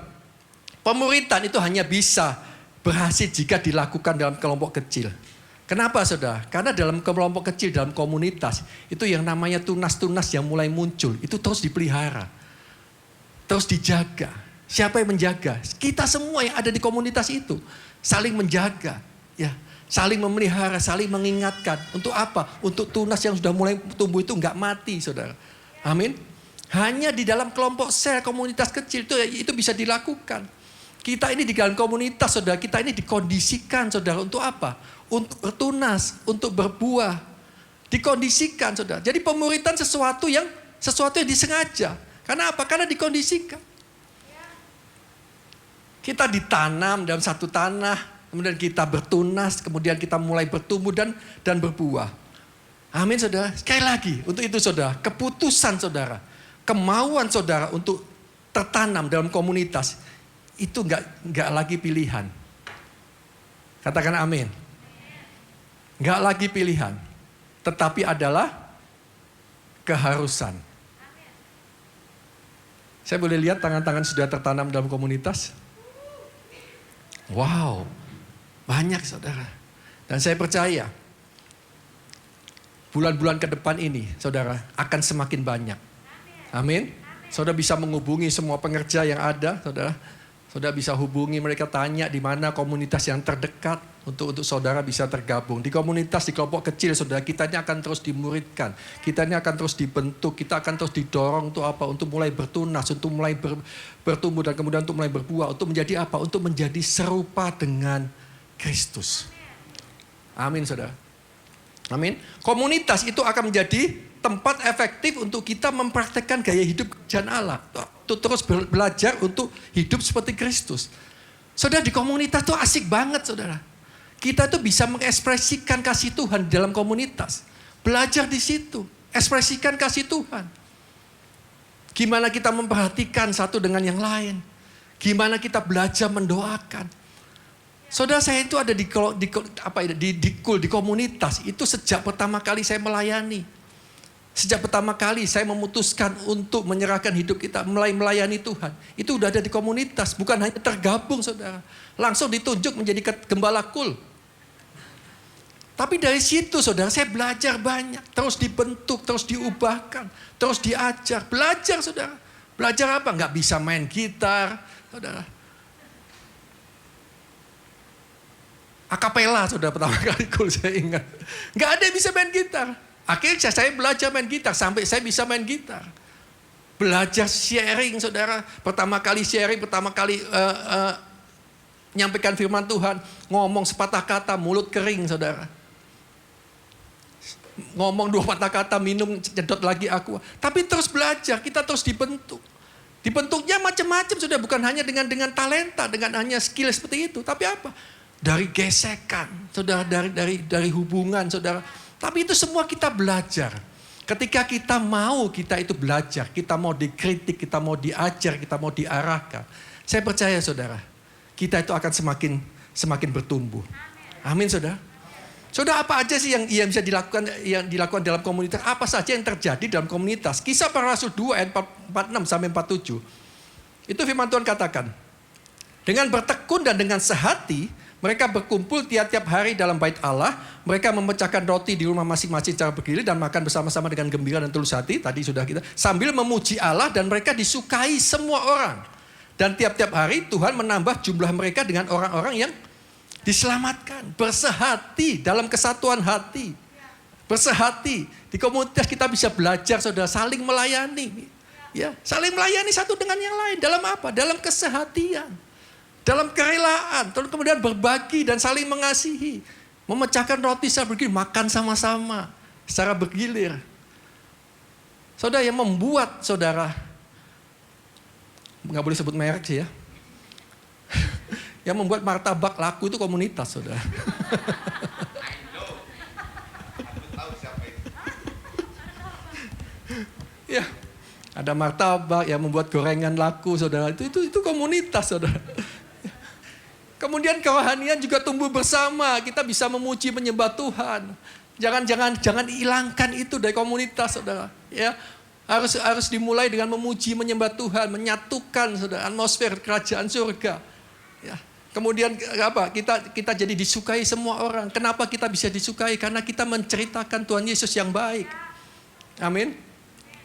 pemuritan itu hanya bisa berhasil jika dilakukan dalam kelompok kecil. Kenapa, saudara? Karena dalam kelompok kecil, dalam komunitas, itu yang namanya tunas-tunas yang mulai muncul, itu terus dipelihara. Terus dijaga. Siapa yang menjaga? Kita semua yang ada di komunitas itu. Saling menjaga. Ya, saling memelihara, saling mengingatkan. Untuk apa? Untuk tunas yang sudah mulai tumbuh itu nggak mati, saudara. Amin. Hanya di dalam kelompok sel, komunitas kecil itu bisa dilakukan. Kita ini di dalam komunitas, saudara. Kita ini dikondisikan, saudara. Untuk apa? Untuk bertunas, untuk berbuah. Dikondisikan, saudara. Jadi pemuritan sesuatu yang disengaja. Karena apa? Karena dikondisikan. Kita ditanam dalam satu tanah, kemudian kita bertunas, kemudian kita mulai bertumbuh dan berbuah. Amin, saudara. Sekali lagi, untuk itu, saudara, keputusan saudara, kemauan saudara untuk tertanam dalam komunitas, itu nggak lagi pilihan. Katakan amin. Nggak lagi pilihan, tetapi adalah keharusan. Saya boleh lihat tangan-tangan sudah tertanam dalam komunitas? Wow, banyak saudara. Dan saya percaya bulan-bulan ke depan ini saudara akan semakin banyak. Amin. Saudara bisa menghubungi semua pengerja yang ada, saudara. Saudara bisa hubungi mereka, tanya di mana komunitas yang terdekat untuk saudara bisa tergabung. Di komunitas, di kelompok kecil saudara, kita ini akan terus dimuridkan. Kita ini akan terus dibentuk, kita akan terus didorong untuk apa? Untuk mulai bertunas, untuk mulai bertumbuh dan kemudian untuk mulai berbuah. Untuk menjadi apa? Untuk menjadi serupa dengan Kristus. Amin saudara. Amin. Komunitas itu akan menjadi tempat efektif untuk kita mempraktekkan gaya hidup kerajaan Allah. Untuk terus belajar untuk hidup seperti Kristus. Saudara, di komunitas tuh asik banget saudara. Kita tuh bisa mengekspresikan kasih Tuhan di dalam komunitas. Belajar di situ. Ekspresikan kasih Tuhan. Gimana kita memperhatikan satu dengan yang lain. Gimana kita belajar mendoakan. Saudara, saya itu ada di komunitas. Itu sejak pertama kali saya melayani. Sejak pertama kali saya memutuskan untuk menyerahkan hidup kita, mulai melayani Tuhan. Itu udah ada di komunitas, bukan hanya tergabung saudara. Langsung ditunjuk menjadi gembala kul. Tapi dari situ saudara, saya belajar banyak. Terus dibentuk, terus diubahkan, terus diajar. Belajar saudara. Belajar apa? Nggak bisa main gitar saudara. Akapela saudara pertama kali kul saya ingat. Nggak ada yang bisa main gitar. Akhirnya saya belajar main gitar sampai saya bisa main gitar. Belajar sharing saudara. Pertama kali sharing, pertama kali nyampaikan firman Tuhan. Ngomong sepatah kata, mulut kering saudara. Ngomong 2 patah kata, minum, jedot lagi aku. Tapi terus belajar, kita terus dibentuk. Dibentuknya macam-macam sudah, bukan hanya dengan talenta, dengan hanya skill seperti itu. Tapi apa? Dari gesekan, saudara, dari hubungan saudara. Tapi itu semua kita belajar. Ketika kita itu belajar, kita mau dikritik, kita mau diajar, kita mau diarahkan. Saya percaya saudara, kita itu akan semakin bertumbuh. Amin saudara. Saudara, apa aja sih yang bisa dilakukan dalam komunitas? Apa saja yang terjadi dalam komunitas? Kisah Para Rasul 2 ayat 46 sampai 47. Itu firman Tuhan katakan. Dengan bertekun dan dengan sehati, mereka berkumpul tiap-tiap hari dalam bait Allah. Mereka memecahkan roti di rumah masing-masing secara bergilir dan makan bersama-sama dengan gembira dan tulus hati. Tadi sudah kita. Sambil memuji Allah dan mereka disukai semua orang. Dan tiap-tiap hari Tuhan menambah jumlah mereka dengan orang-orang yang diselamatkan. Bersehati dalam kesatuan hati. Bersehati. Di komunitas kita bisa belajar saudara saling melayani. Ya, saling melayani satu dengan yang lain. Dalam apa? Dalam kesehatian. Dalam kerelaan, kemudian berbagi dan saling mengasihi. Memecahkan roti secara bergilir, makan sama-sama, secara bergilir. Saudara, yang membuat saudara, nggak boleh sebut merek sih ya. Yang membuat martabak laku itu komunitas saudara. Ya, ada martabak yang membuat gorengan laku saudara. Itu komunitas saudara. Kemudian kerohanian juga tumbuh bersama. Kita bisa memuji menyembah Tuhan. Jangan hilangkan itu dari komunitas saudara. Ya, harus dimulai dengan memuji menyembah Tuhan, menyatukan saudara atmosfer kerajaan surga. Ya. Kemudian apa? Kita jadi disukai semua orang. Kenapa kita bisa disukai? Karena kita menceritakan Tuhan Yesus yang baik. Amin.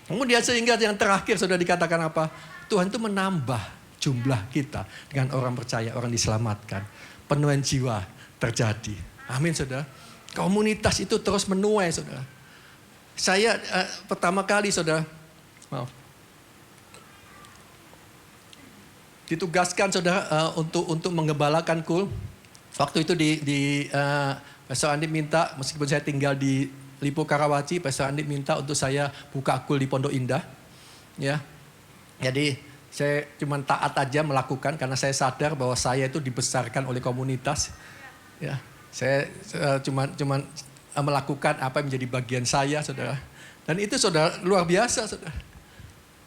Kemudian sehingga yang terakhir sudah dikatakan apa? Tuhan itu menambah jumlah kita dengan orang percaya, orang diselamatkan. Penuaian jiwa terjadi. Amin saudara. Komunitas itu terus menuai saudara. Saya pertama kali saudara, ditugaskan saudara untuk menggembalakan kul. Waktu itu Pastor Andi minta, meskipun saya tinggal di Lipo Karawaci, Pastor Andi minta untuk saya buka kul di Pondok Indah. Ya, jadi saya cuma taat aja melakukan karena saya sadar bahwa saya itu dibesarkan oleh komunitas. Ya, saya cuma melakukan apa yang menjadi bagian saya, saudara. Dan itu saudara luar biasa, saudara.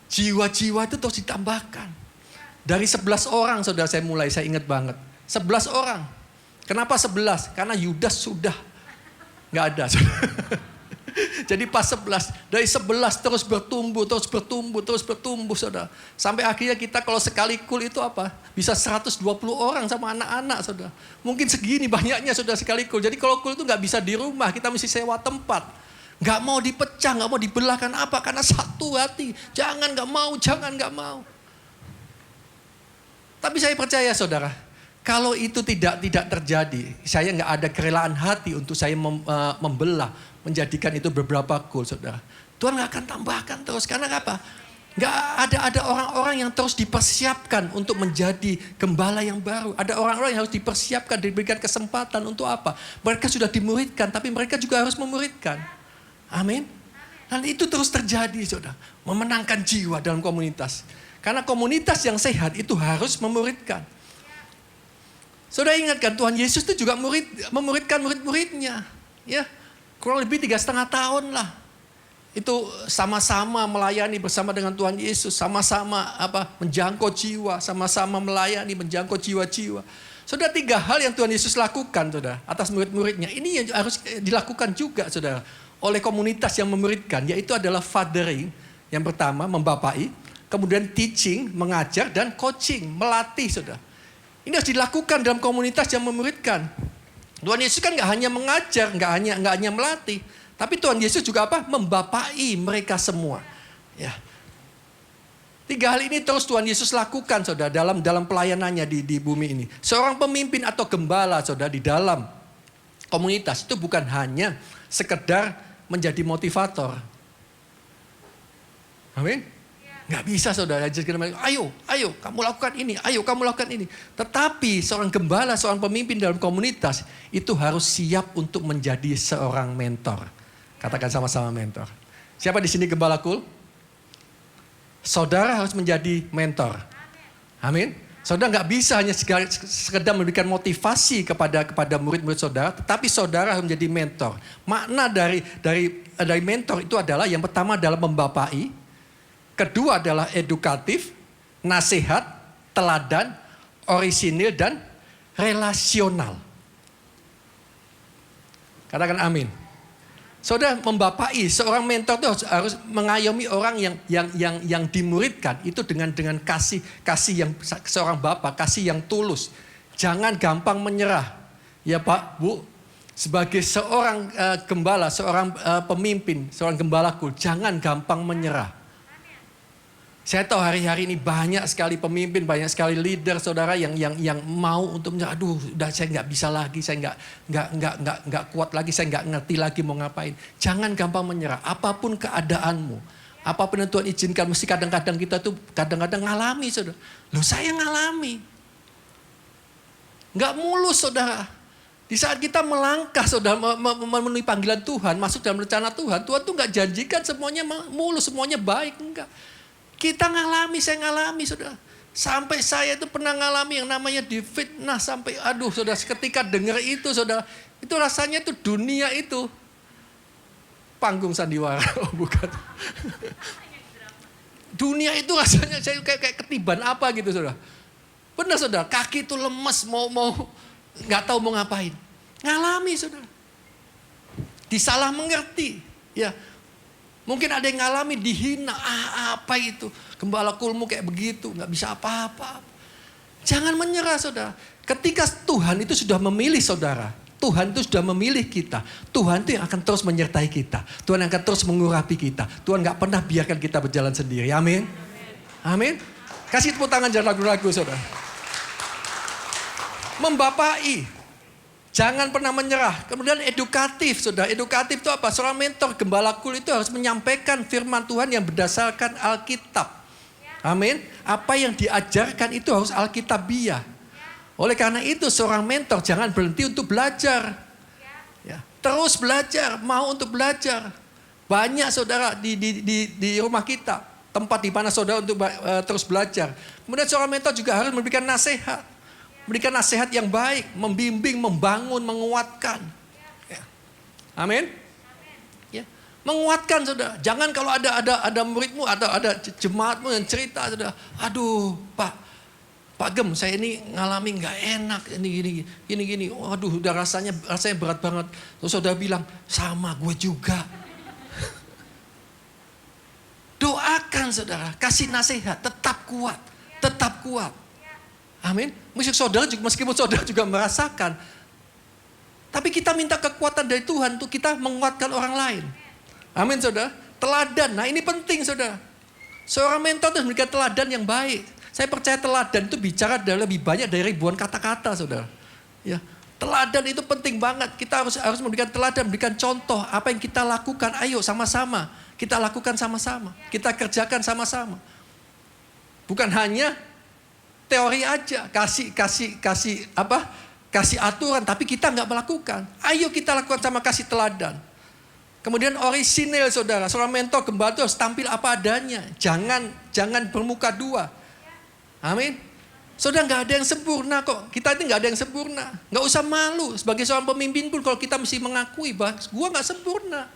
Jiwa-jiwa itu terus ditambahkan. Dari 11 orang, saudara, saya ingat banget. 11 orang. Kenapa 11? Karena Yudas sudah nggak ada, saudara. Jadi pas 11, dari 11 terus bertumbuh, saudara. Sampai akhirnya kita kalau sekali kul itu apa? Bisa 120 orang sama anak-anak, saudara. Mungkin segini banyaknya saudara sekali kul. Jadi kalau kul itu nggak bisa di rumah, kita mesti sewa tempat. Nggak mau dipecah, nggak mau dibelah, karena apa? Karena satu hati. Jangan nggak mau. Tapi saya percaya saudara, kalau itu tidak terjadi, saya nggak ada kerelaan hati untuk saya membelah, menjadikan itu beberapa kul, saudara. Tuhan nggak akan tambahkan terus. Karena apa? Nggak ada orang-orang yang terus dipersiapkan untuk menjadi gembala yang baru. Ada orang-orang yang harus dipersiapkan, diberikan kesempatan untuk apa? Mereka sudah dimuridkan, tapi mereka juga harus memuridkan. Amin. Dan itu terus terjadi, saudara. Memenangkan jiwa dalam komunitas. Karena komunitas yang sehat itu harus memuridkan. Saudara ingatkan Tuhan Yesus itu juga memuridkan murid-muridnya. Ya, kurang lebih 3,5 tahun lah. Itu sama-sama melayani bersama dengan Tuhan Yesus. Sama-sama menjangkau jiwa. Sama-sama melayani, menjangkau jiwa-jiwa. Saudara, 3 hal yang Tuhan Yesus lakukan, saudara, atas murid-muridnya. Ini yang harus dilakukan juga, saudara, oleh komunitas yang memuridkan. Yaitu adalah fathering. Yang pertama, membapai. Kemudian teaching, mengajar. Dan coaching, melatih, saudara. Ini harus dilakukan dalam komunitas yang memuridkan. Tuhan Yesus kan nggak hanya mengajar, nggak hanya melatih, tapi Tuhan Yesus juga membapai mereka semua. Ya. 3 hal ini terus Tuhan Yesus lakukan, saudara, dalam pelayanannya di bumi ini. Seorang pemimpin atau gembala, saudara, di dalam komunitas itu bukan hanya sekedar menjadi motivator. Amin. Nggak bisa, saudara, ayo kamu lakukan ini, ayo kamu lakukan ini. Tetapi seorang gembala, seorang pemimpin dalam komunitas itu harus siap untuk menjadi seorang mentor. Katakan sama-sama mentor. Siapa di sini gembala kul? Saudara harus menjadi mentor. Amin. Saudara nggak bisa hanya sekedar memberikan motivasi kepada murid-murid saudara, tetapi saudara harus menjadi mentor. Makna dari mentor itu adalah yang pertama adalah membapai. Kedua adalah edukatif, nasihat, teladan, orisinil, dan relasional. Katakan amin. Saudara, membapai, seorang mentor itu harus mengayomi orang yang dimuridkan itu dengan kasih yang seorang bapak, kasih yang tulus. Jangan gampang menyerah. Ya Pak, Bu, sebagai seorang gembala, seorang pemimpin, seorang gembala kul, jangan gampang menyerah. Saya tahu hari-hari ini banyak sekali pemimpin, banyak sekali leader, saudara, yang mau untuk menyerah. Aduh, udah saya nggak bisa lagi, saya nggak kuat lagi, saya nggak ngerti lagi mau ngapain. Jangan gampang menyerah. Apapun keadaanmu, apapun yang Tuhan izinkan, mesti kadang-kadang kita tuh ngalami, saudara. Loh, saya ngalami. Nggak mulus, saudara. Di saat kita melangkah, saudara, memenuhi panggilan Tuhan, masuk dalam rencana Tuhan, Tuhan tuh nggak janjikan semuanya mulus, semuanya baik, enggak. Kita ngalami, saya ngalami, saudara. Sampai saya itu pernah ngalami yang namanya difitnah. Sampai saudara, ketika dengar itu, saudara. Itu rasanya itu dunia itu. Panggung sandiwara, bukan. Dunia itu rasanya saya kayak ketiban apa gitu, saudara. Benar, saudara. Kaki itu lemes, mau nggak tahu mau ngapain. Ngalami, saudara. Disalah mengerti, ya. Mungkin ada yang ngalami dihina, apa itu? Gembala kulmu kayak begitu, gak bisa apa-apa. Jangan menyerah, saudara. Ketika Tuhan itu sudah memilih saudara, Tuhan itu sudah memilih kita. Tuhan itu yang akan terus menyertai kita. Tuhan yang akan terus mengurapi kita. Tuhan gak pernah biarkan kita berjalan sendiri. Amin. Amin. Kasih tepuk tangan jangan ragu-ragu, saudara. Membapai. Jangan pernah menyerah. Kemudian edukatif, saudara. Edukatif itu apa? Seorang mentor gembala kul itu harus menyampaikan firman Tuhan yang berdasarkan Alkitab. Amin. Apa yang diajarkan itu harus Alkitabiah. Oleh karena itu seorang mentor jangan berhenti untuk belajar. Ya, terus belajar, mau untuk belajar. Banyak, saudara, di rumah kita. Tempat di mana saudara untuk terus belajar. Kemudian seorang mentor juga harus memberikan nasihat. Memberikan nasihat yang baik, membimbing, membangun, menguatkan. Ya. Amin. Ya. Menguatkan, saudara. Jangan kalau ada muridmu, ada jemaatmu yang cerita, saudara. Aduh, Pak Gem, saya ini ngalami nggak enak, ini gini. Waduh, udah rasanya berat banget. Terus saudara bilang, sama gue juga. saudara, kasih nasihat, tetap kuat, tetap kuat. Amin. Meskipun saudara juga merasakan, tapi kita minta kekuatan dari Tuhan untuk kita menguatkan orang lain. Amin saudara. Teladan, nah ini penting saudara. Seorang mentor itu memberikan teladan yang baik. Saya percaya teladan itu bicara lebih banyak dari ribuan kata-kata saudara. Ya, teladan itu penting banget. Kita harus memberikan teladan, memberikan contoh apa yang kita lakukan. Ayo sama-sama kita lakukan sama-sama. Kita kerjakan sama-sama. Bukan hanya teori aja, kasih aturan, tapi kita nggak melakukan. Ayo kita lakukan sama kasih teladan. Kemudian orisinil saudara, seorang mentor gembala harus tampil apa adanya. Jangan bermuka dua. Amin. Saudara nggak ada yang sempurna kok. Kita ini nggak ada yang sempurna. Nggak usah malu. Sebagai seorang pemimpin pun kalau kita mesti mengakui bahwa gue nggak sempurna.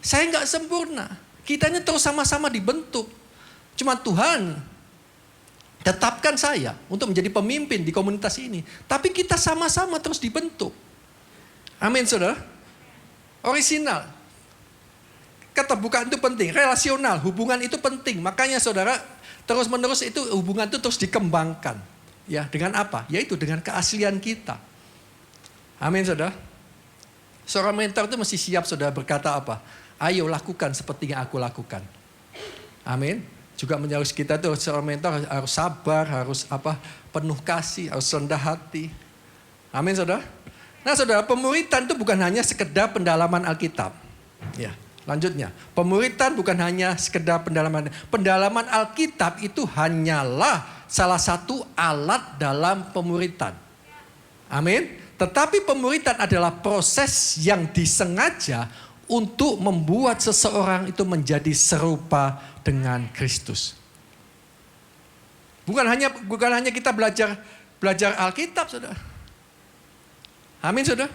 Saya nggak sempurna. Kita ini terus sama-sama dibentuk. Cuma Tuhan tetapkan saya untuk menjadi pemimpin di komunitas ini. Tapi kita sama-sama terus dibentuk. Amin saudara. Orisinal. Keterbukaan itu penting. Relasional, hubungan itu penting. Makanya saudara, terus menerus itu hubungan itu terus dikembangkan. Ya, dengan apa? Yaitu dengan keaslian kita. Amin saudara. Seorang mentor itu mesti siap saudara berkata apa? Ayo lakukan seperti yang aku lakukan. Amin. Juga menjauh kita itu seorang mentor harus sabar, harus penuh kasih, harus rendah hati. Amin saudara. Nah saudara, pemuritan itu bukan hanya sekedar pendalaman Alkitab. Ya, lanjutnya. Pemuritan bukan hanya sekedar pendalaman. Pendalaman Alkitab itu hanyalah salah satu alat dalam pemuritan. Amin. Tetapi pemuritan adalah proses yang disengaja untuk membuat seseorang itu menjadi serupa dengan Kristus. Bukan hanya kita belajar Alkitab, saudara. Amin, saudara.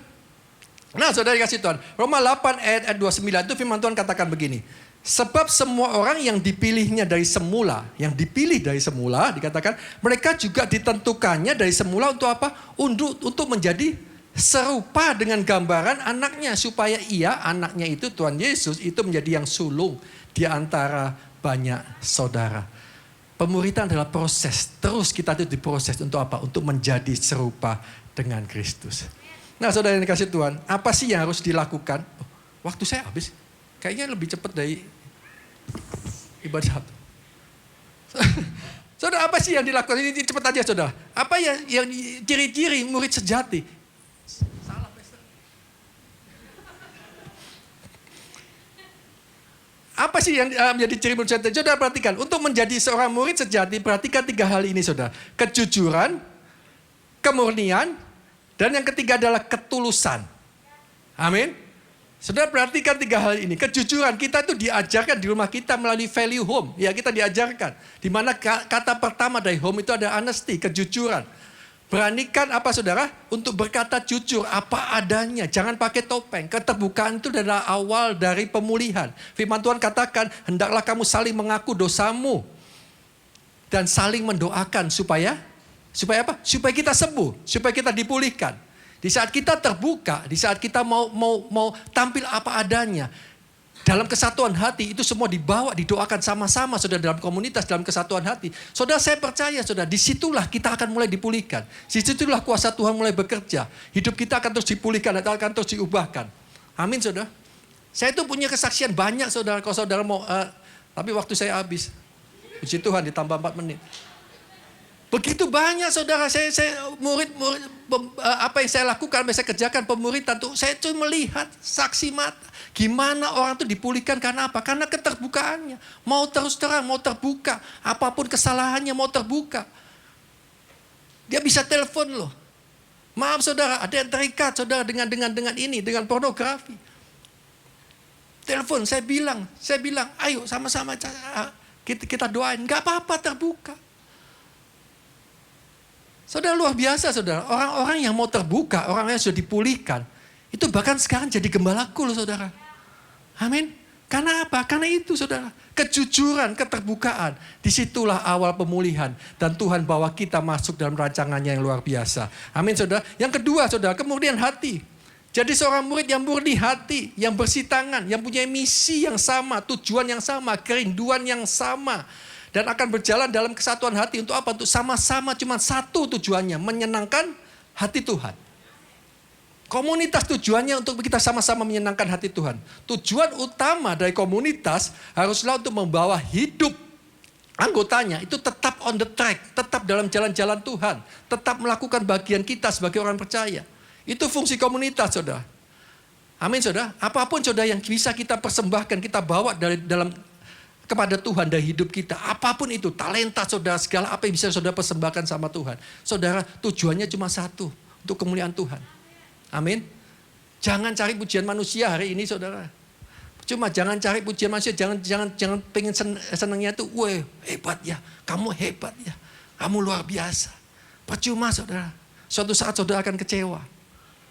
Nah, saudara dikasih Tuhan. Roma 8 ayat 29 itu firman Tuhan katakan begini. Sebab semua orang yang dipilih dari semula dikatakan mereka juga ditentukannya dari semula untuk apa? Untuk menjadi serupa dengan gambaran anaknya supaya anaknya itu Tuhan Yesus itu menjadi yang sulung di antara banyak saudara. Pemuritan adalah proses. Terus kita itu diproses untuk apa? Untuk menjadi serupa dengan Kristus. Nah saudara yang dikasih Tuhan, apa sih yang harus dilakukan? Waktu saya habis. Kayaknya lebih cepat dari ibadah. Saudara, apa sih yang dilakukan? Ini cepat aja saudara. Apa yang ciri-ciri murid sejati? Salah, Pastor. Apa sih yang menjadi ciri murid sejati? Saudara perhatikan, untuk menjadi seorang murid sejati, perhatikan 3 hal ini saudara. Kejujuran, kemurnian, dan yang ketiga adalah ketulusan. Amin. Saudara perhatikan 3 hal ini. Kejujuran, kita itu diajarkan di rumah kita melalui value home. Ya, kita diajarkan. Di mana kata pertama dari home itu ada honesty, kejujuran. Beranikan apa saudara? Untuk berkata jujur, apa adanya. Jangan pakai topeng. Keterbukaan itu adalah awal dari pemulihan. Firman Tuhan katakan, hendaklah kamu saling mengaku dosamu. Dan saling mendoakan supaya apa? Supaya kita sembuh, supaya kita dipulihkan. Di saat kita terbuka, di saat kita mau tampil apa adanya, dalam kesatuan hati itu semua didoakan sama-sama saudara dalam komunitas, dalam kesatuan hati. Saudara saya percaya saudara, disitulah kita akan mulai dipulihkan. Disitulah kuasa Tuhan mulai bekerja. Hidup kita akan terus dipulihkan, akan terus diubahkan. Amin saudara. Saya itu punya kesaksian banyak saudara, kalau saudara mau, tapi waktu saya habis. Puji Tuhan ditambah 4 menit. Begitu banyak saudara, saya murid apa yang saya lakukan, saya kerjakan pemuritan tuh, saya cuma melihat saksi mata gimana orang tuh dipulihkan karena apa? Karena keterbukaannya, mau terus terang, mau terbuka, apapun kesalahannya mau terbuka. Dia bisa telepon loh. Maaf saudara, ada yang terikat saudara dengan ini, dengan pornografi. Telepon, saya bilang, ayo sama-sama kita doain, nggak apa-apa terbuka. Saudara luar biasa saudara, orang-orang yang mau terbuka, orang yang sudah dipulihkan, itu bahkan sekarang jadi gembalaku loh saudara. Amin. Karena apa? Karena itu saudara, kejujuran, keterbukaan. Disitulah awal pemulihan. Dan Tuhan bawa kita masuk dalam rancangannya yang luar biasa. Amin saudara. Yang kedua saudara, kemudian hati. Jadi seorang murid yang murni hati, yang bersih tangan, yang punya misi yang sama, tujuan yang sama, kerinduan yang sama. Dan akan berjalan dalam kesatuan hati untuk apa? Untuk sama-sama cuma satu tujuannya, menyenangkan hati Tuhan. Komunitas tujuannya untuk kita sama-sama menyenangkan hati Tuhan. Tujuan utama dari komunitas haruslah untuk membawa hidup anggotanya itu tetap on the track, tetap dalam jalan-jalan Tuhan, tetap melakukan bagian kita sebagai orang percaya. Itu fungsi komunitas, saudara. Amin, saudara. Apapun, saudara, yang bisa kita persembahkan, kita bawa dari dalam kepada Tuhan dari hidup kita. Apapun itu, talenta saudara, segala apa yang bisa saudara persembahkan sama Tuhan. Saudara, tujuannya cuma satu, untuk kemuliaan Tuhan. Amin. Jangan cari pujian manusia hari ini, saudara. Cuma jangan cari pujian manusia, jangan pengen senangnya itu, weh, hebat ya, kamu hebat ya, kamu luar biasa. Percuma, saudara. Suatu saat saudara akan kecewa.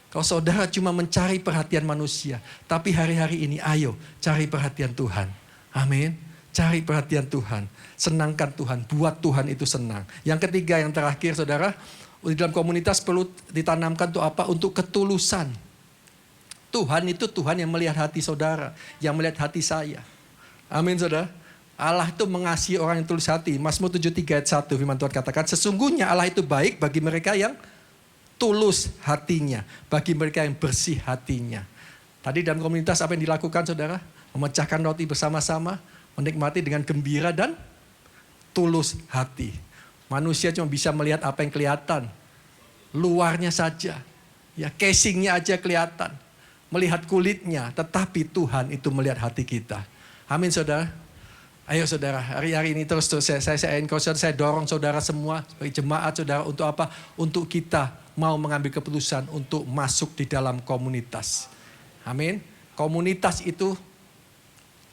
Kalau saudara cuma mencari perhatian manusia, tapi hari-hari ini ayo cari perhatian Tuhan. Amin. Cari perhatian Tuhan, senangkan Tuhan, buat Tuhan itu senang. Yang ketiga, yang terakhir, saudara, di dalam komunitas perlu ditanamkan untuk apa? Untuk ketulusan. Tuhan itu Tuhan yang melihat hati saudara, yang melihat hati saya. Amin, saudara. Allah itu mengasihi orang yang tulus hati. Mazmur 73 ayat 1, firman Tuhan katakan, sesungguhnya Allah itu baik bagi mereka yang tulus hatinya, bagi mereka yang bersih hatinya. Tadi dalam komunitas apa yang dilakukan, saudara? Memecahkan roti bersama-sama, menikmati dengan gembira dan tulus hati. Manusia cuma bisa melihat apa yang kelihatan. Luarnya saja. Ya, casingnya aja kelihatan. Melihat kulitnya. Tetapi Tuhan itu melihat hati kita. Amin, saudara. Ayo, saudara. Hari-hari ini terus saya dorong saudara semua. Sebagai jemaat, saudara. Untuk apa? Untuk kita mau mengambil keputusan untuk masuk di dalam komunitas. Amin. Komunitas itu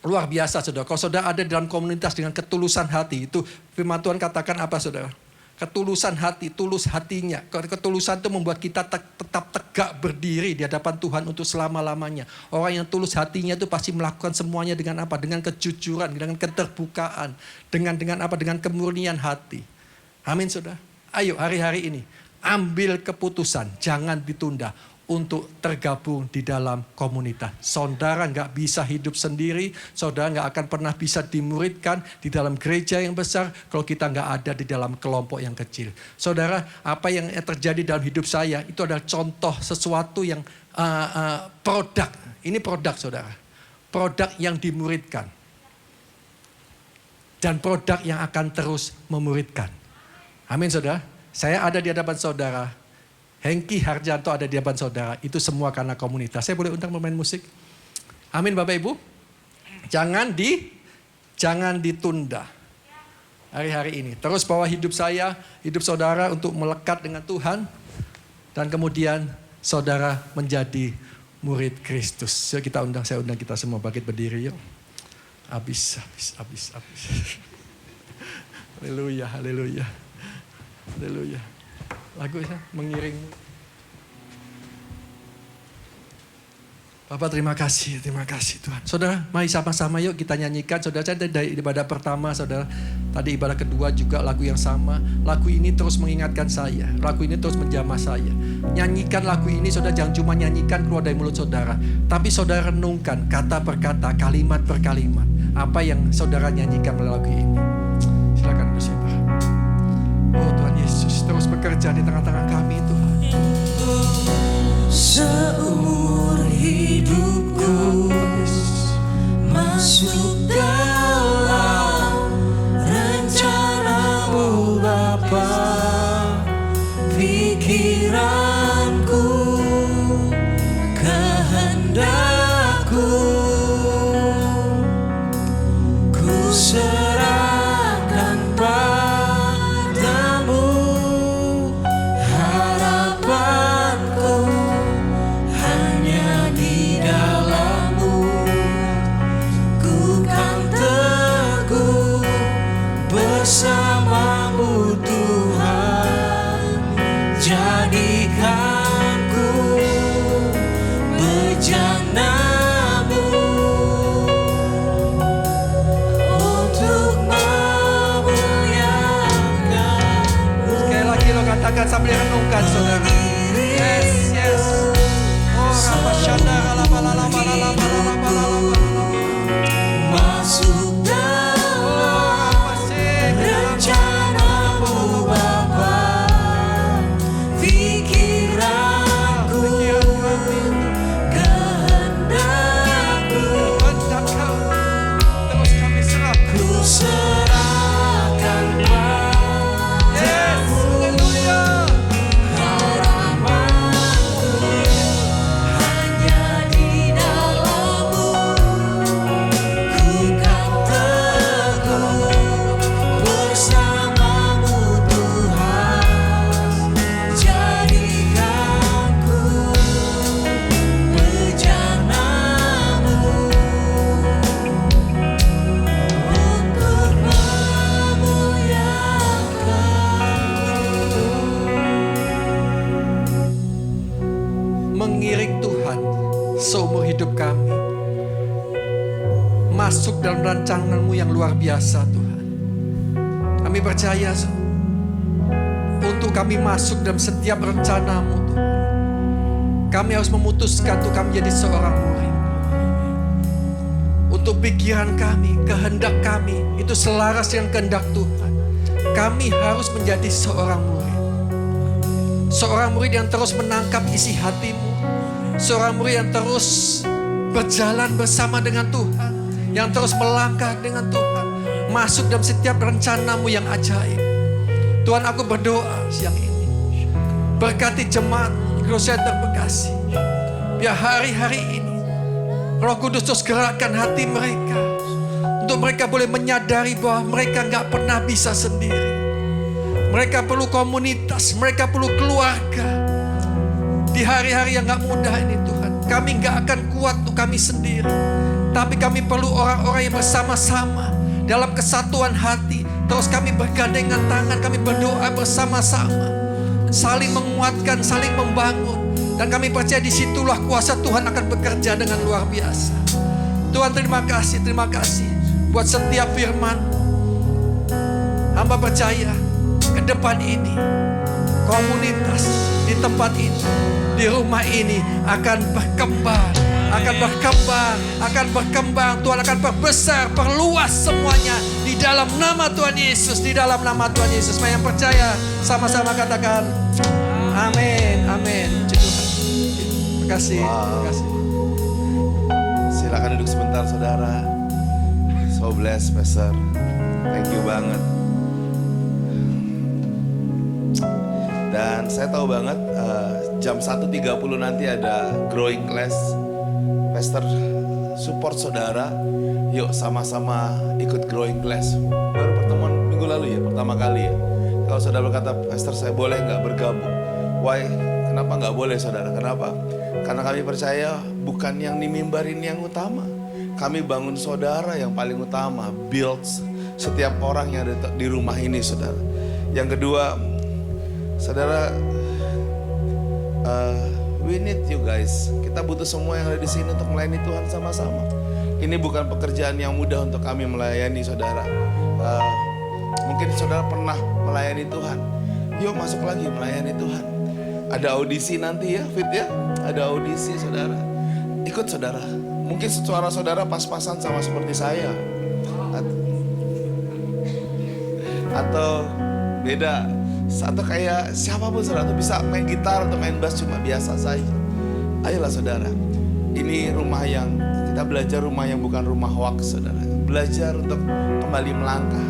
luar biasa, saudara. Kalau saudara ada dalam komunitas dengan ketulusan hati, itu firman Tuhan katakan apa, saudara? Ketulusan hati, tulus hatinya. Ketulusan itu membuat kita tetap tegak berdiri di hadapan Tuhan untuk selama-lamanya. Orang yang tulus hatinya itu pasti melakukan semuanya dengan apa? Dengan kejujuran, dengan keterbukaan, dengan apa? Dengan kemurnian hati. Amin, saudara. Ayo hari-hari ini ambil keputusan, jangan ditunda. Untuk tergabung di dalam komunitas. Saudara nggak bisa hidup sendiri, saudara nggak akan pernah bisa dimuridkan di dalam gereja yang besar kalau kita nggak ada di dalam kelompok yang kecil. Saudara, apa yang terjadi dalam hidup saya itu adalah contoh sesuatu yang produk. Ini produk, saudara. Produk yang dimuridkan. Dan produk yang akan terus memuridkan. Amin, saudara. Saya ada di hadapan saudara. Hengki Harjanto ada di hadapan saudara. Itu semua karena komunitas. Saya boleh undang pemain musik? Amin, Bapak Ibu. Jangan ditunda. Hari-hari ini. Terus bawa hidup saya, hidup saudara untuk melekat dengan Tuhan. Dan kemudian saudara menjadi murid Kristus. Yuk kita undang, saya undang kita semua bangkit berdiri yuk. Habis. Haleluya, haleluya. Haleluya. Lagunya mengiring. Bapak terima kasih Tuhan. Saudara, mari sama-sama yuk kita nyanyikan. Saudara, saya dari ibadah pertama, saudara. Tadi ibadah kedua juga lagu yang sama. Lagu ini terus mengingatkan saya. Lagu ini terus menjamah saya. Nyanyikan lagu ini, saudara, jangan cuma nyanyikan keluar dari mulut saudara. Tapi saudara renungkan kata per kata, kalimat per kalimat. Apa yang saudara nyanyikan melalui lagu ini. Silakan bersama. Oh Tuhan Yesus, terus bekerja di tengah-tengah kami Tuhan. Seumur hidupku masuk dalam rencanamu Bapa, pikiranku, kehendakku, ku serahkan padamu, harapanku hanya di dalammu, ku kan teguh bersamamu Tuhan, jadikanku bejanamu untuk memuliakan. Sekali lagi lo katakan sambil renungkan saudara. Yes. Oh hidup kami. Masuk dalam rancangan-Mu yang luar biasa Tuhan. Kami percaya untuk kami masuk dalam setiap rencana-Mu Tuhan. Kami harus memutuskan untuk kami menjadi seorang murid. Untuk pikiran kami, kehendak kami itu selaras dengan kehendak Tuhan. Kami harus menjadi seorang murid. Seorang murid yang terus menangkap isi hati-Mu. Seorang murid yang terus berjalan bersama dengan Tuhan. Yang terus melangkah dengan Tuhan. Masuk dalam setiap rencana-Mu yang ajaib. Tuhan, aku berdoa siang ini. Berkati jemaat Growth Center Bekasi. Biar hari-hari ini Roh Kudus terus gerakkan hati mereka. Untuk mereka boleh menyadari bahwa mereka gak pernah bisa sendiri. Mereka perlu komunitas, mereka perlu keluarga. Di hari-hari yang gak mudah ini Tuhan, kami gak akan kuat untuk kami sendiri. Tapi kami perlu orang-orang yang bersama-sama dalam kesatuan hati. Terus kami bergandengan tangan, kami berdoa bersama-sama. Saling menguatkan, saling membangun. Dan kami percaya disitulah kuasa Tuhan akan bekerja dengan luar biasa. Tuhan terima kasih buat setiap firman. Hamba percaya ke depan ini komunitas di tempat ini, di rumah ini akan berkembang. Tuhan akan perbesar, perluas semuanya di dalam nama Tuhan Yesus, di dalam nama Tuhan Yesus. Yang percaya sama-sama katakan amin, amin. Puji Tuhan. Terima kasih. Terima kasih. Silakan duduk sebentar saudara. So blessed Pastor. Thank you banget. Dan saya tahu banget jam 1.30 nanti ada growing class. Pastor support saudara. Yuk sama-sama ikut growing class. Baru pertemuan minggu lalu ya, pertama kali ya. Kalau saudara berkata, Pastor saya boleh nggak bergabung? Why? Kenapa nggak boleh saudara? Kenapa? Karena kami percaya bukan yang di mimbar ini yang utama. Kami bangun saudara yang paling utama. Build setiap orang yang ada di rumah ini saudara. Yang kedua, saudara, we need you guys. Kita butuh semua yang ada di sini untuk melayani Tuhan sama-sama. Ini bukan pekerjaan yang mudah untuk kami melayani saudara. Mungkin saudara pernah melayani Tuhan. Yuk masuk lagi melayani Tuhan. Ada audisi nanti ya, Fit ya. Ada audisi saudara. Ikut saudara. Mungkin suara saudara pas-pasan sama seperti saya. Atau beda. Atau kayak siapapun saudara. Atau bisa main gitar atau main bass cuma biasa saja. Ayolah saudara. Ini rumah yang kita belajar, rumah yang bukan rumah hoax saudara. Belajar untuk kembali melangkah.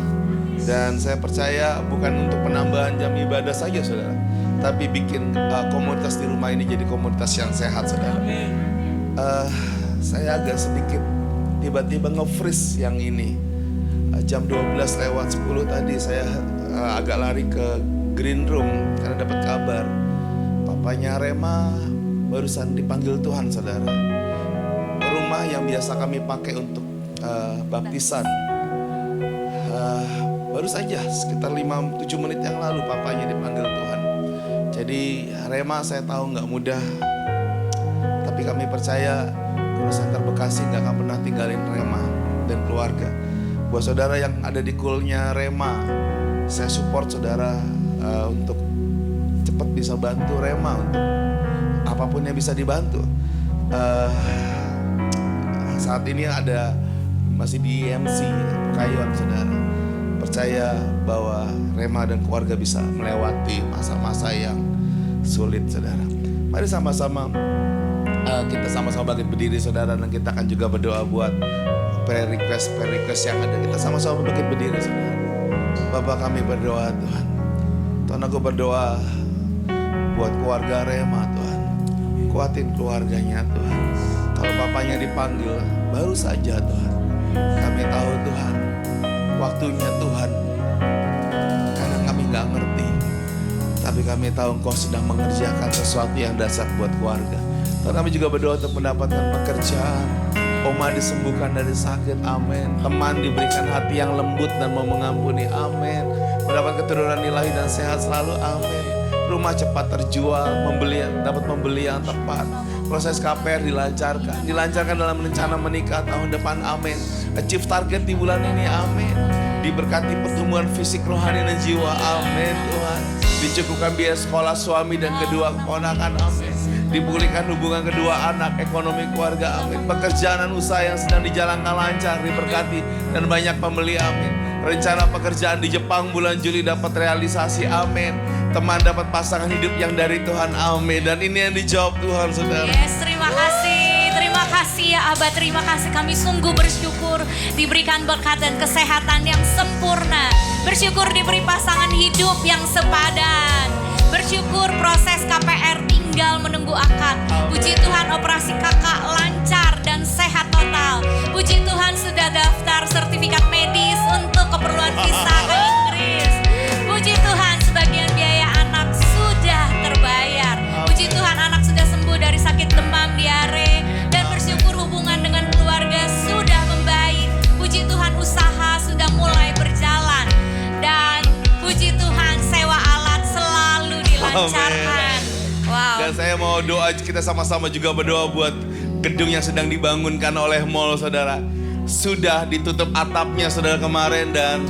Dan saya percaya bukan untuk penambahan jam ibadah saja saudara, tapi bikin komunitas di rumah ini jadi komunitas yang sehat saudara. Saya agak sedikit tiba-tiba nge-freeze yang ini. Jam 12:10 tadi saya agak lari ke green room karena dapat kabar papanya Rema barusan dipanggil Tuhan saudara. Rumah yang biasa kami pakai untuk baptisan. Baru saja sekitar 5-7 menit yang lalu papanya dipanggil Tuhan. Jadi Rema saya tahu gak mudah. Tapi kami percaya Growth Center Bekasi gak akan pernah tinggalin Rema dan keluarga. Buat saudara yang ada di kulnya Rema, saya support saudara untuk cepat bisa bantu Rema untuk apapun yang bisa dibantu. Saat ini ada masih di MC Kayuan saudara. Percaya bahwa Rema dan keluarga bisa melewati masa-masa yang sulit saudara. Mari sama-sama kita sama-sama bangkit berdiri saudara, dan kita akan juga berdoa buat prayer request yang ada. Kita sama-sama bangkit berdiri saudara. Bapak kami berdoa Tuhan. Tuhan aku berdoa buat keluarga Rema Tuhan. Kuatin keluarganya Tuhan. Kalau papanya dipanggil baru saja Tuhan. Kami tahu Tuhan waktunya Tuhan. Karena kami gak ngerti. Tapi kami tahu Engkau sedang mengerjakan sesuatu yang dasar buat keluarga. Tuhan kami juga berdoa untuk mendapatkan pekerjaan. Oma disembuhkan dari sakit, amin. Teman diberikan hati yang lembut dan mau mengampuni, amin. Mendapat keturunan ilahi dan sehat selalu, amin. Rumah cepat terjual, dapat membeli yang tepat. Proses KPR dilancarkan dalam rencana menikah tahun depan, amin. Achieve target di bulan ini, amin. Diberkati pertumbuhan fisik, rohani, dan jiwa, amin Tuhan. Dicukupkan biaya sekolah suami dan kedua keponakan, amin. Dipulihkan hubungan kedua anak, ekonomi keluarga, amin. Pekerjaan dan usaha yang sedang dijalankan lancar, diberkati dan banyak pembeli, amin. Rencana pekerjaan di Jepang bulan Juli dapat realisasi, amin. Teman dapat pasangan hidup yang dari Tuhan, amin. Dan ini yang dijawab Tuhan, saudara. Yes, terima kasih. Terima kasih ya Abah, terima kasih. Kami sungguh bersyukur diberikan berkat dan kesehatan yang sempurna. Bersyukur diberi pasangan hidup yang sepadan. Bersyukur proses KPR tinggal menunggu akad. Puji Tuhan operasi kakak lancar dan sehat total. Puji Tuhan sudah daftar sertifikat medis untuk keperluan visa ke Inggris. Puji Tuhan sebagian biaya anak sudah terbayar. Puji Tuhan anak sudah sembuh dari sakit demam, diare. Dan bersyukur hubungan dengan keluarga sudah membaik. Puji Tuhan usaha sudah mulai berjalan. Dan puji Tuhan sewa alat selalu dilancarkan. Wow. Dan saya mau doa, kita sama-sama juga berdoa buat gedung yang sedang dibangunkan oleh mall, saudara. Sudah ditutup atapnya, saudara, kemarin, dan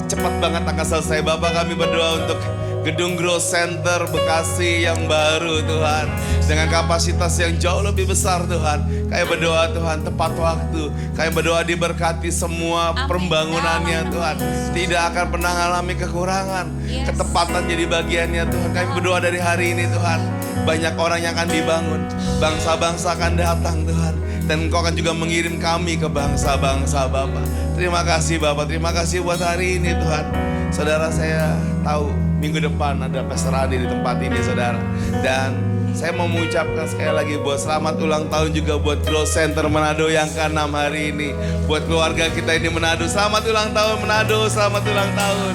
cepat banget akan selesai. Bapak, kami berdoa untuk gedung Growth Center Bekasi yang baru, Tuhan. Dengan kapasitas yang jauh lebih besar, Tuhan. Kami berdoa, Tuhan, tepat waktu. Kami berdoa diberkati semua pembangunannya, Tuhan. Tidak akan pernah mengalami kekurangan. Ketepatan jadi bagiannya, Tuhan. Kami berdoa dari hari ini, Tuhan. Banyak orang yang akan dibangun. Bangsa-bangsa akan datang, Tuhan. Dan Engkau akan juga mengirim kami ke bangsa-bangsa, Bapak. Terima kasih, Bapak. Terima kasih buat hari ini, Tuhan. Saudara, saya tahu minggu depan ada Pastor Adi di tempat ini, saudara. Dan saya mau mengucapkan sekali lagi buat selamat ulang tahun juga buat Growth Center Manado yang ke-6 hari ini. Buat keluarga kita ini Manado, selamat ulang tahun Manado, selamat ulang tahun.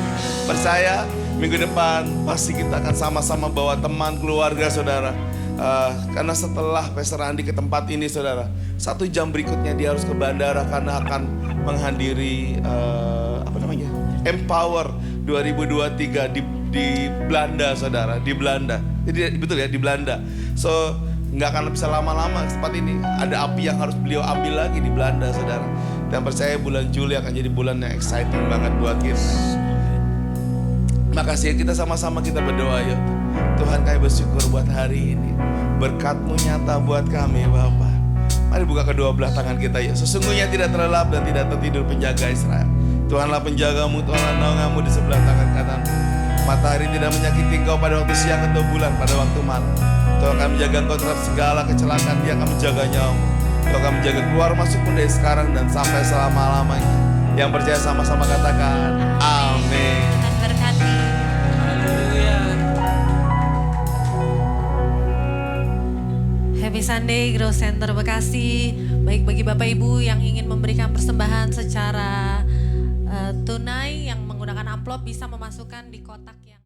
Percaya minggu depan pasti kita akan sama-sama bawa teman keluarga, saudara. Karena setelah Pastor Andi ke tempat ini, saudara, 1 jam berikutnya dia harus ke bandara karena akan menghadiri Empower 2023 di Belanda, saudara, di Belanda. Jadi betul ya, di Belanda. So nggak akan bisa lama-lama tempat ini. Ada api yang harus beliau ambil lagi di Belanda, saudara. Dan percaya bulan Juli akan jadi bulan yang exciting banget buat kita. Makasih, kita sama-sama kita berdoa yuk. Tuhan, kami bersyukur buat hari ini. Berkat-Mu nyata buat kami, Bapa. Mari buka kedua belah tangan kita yuk. Sesungguhnya tidak terlelap dan tidak tertidur penjaga Israel. Tuhanlah penjagamu, Tuhanlah naunganmu di sebelah tangan kananmu. Matahari tidak menyakiti engkau pada waktu siang atau bulan pada waktu malam. Tuhan akan menjaga engkau terhadap segala kecelakaan, Dia akan menjaga nyawamu. Tuhan akan menjaga keluar masukmu dari sekarang dan sampai selama-lamanya. Yang percaya sama-sama katakan amin. Tuhan berkati. Happy Sunday Growth Center Bekasi. Baik bagi Bapak Ibu yang ingin memberikan persembahan secara tunai yang menggunakan amplop bisa memasukkan di kotak yang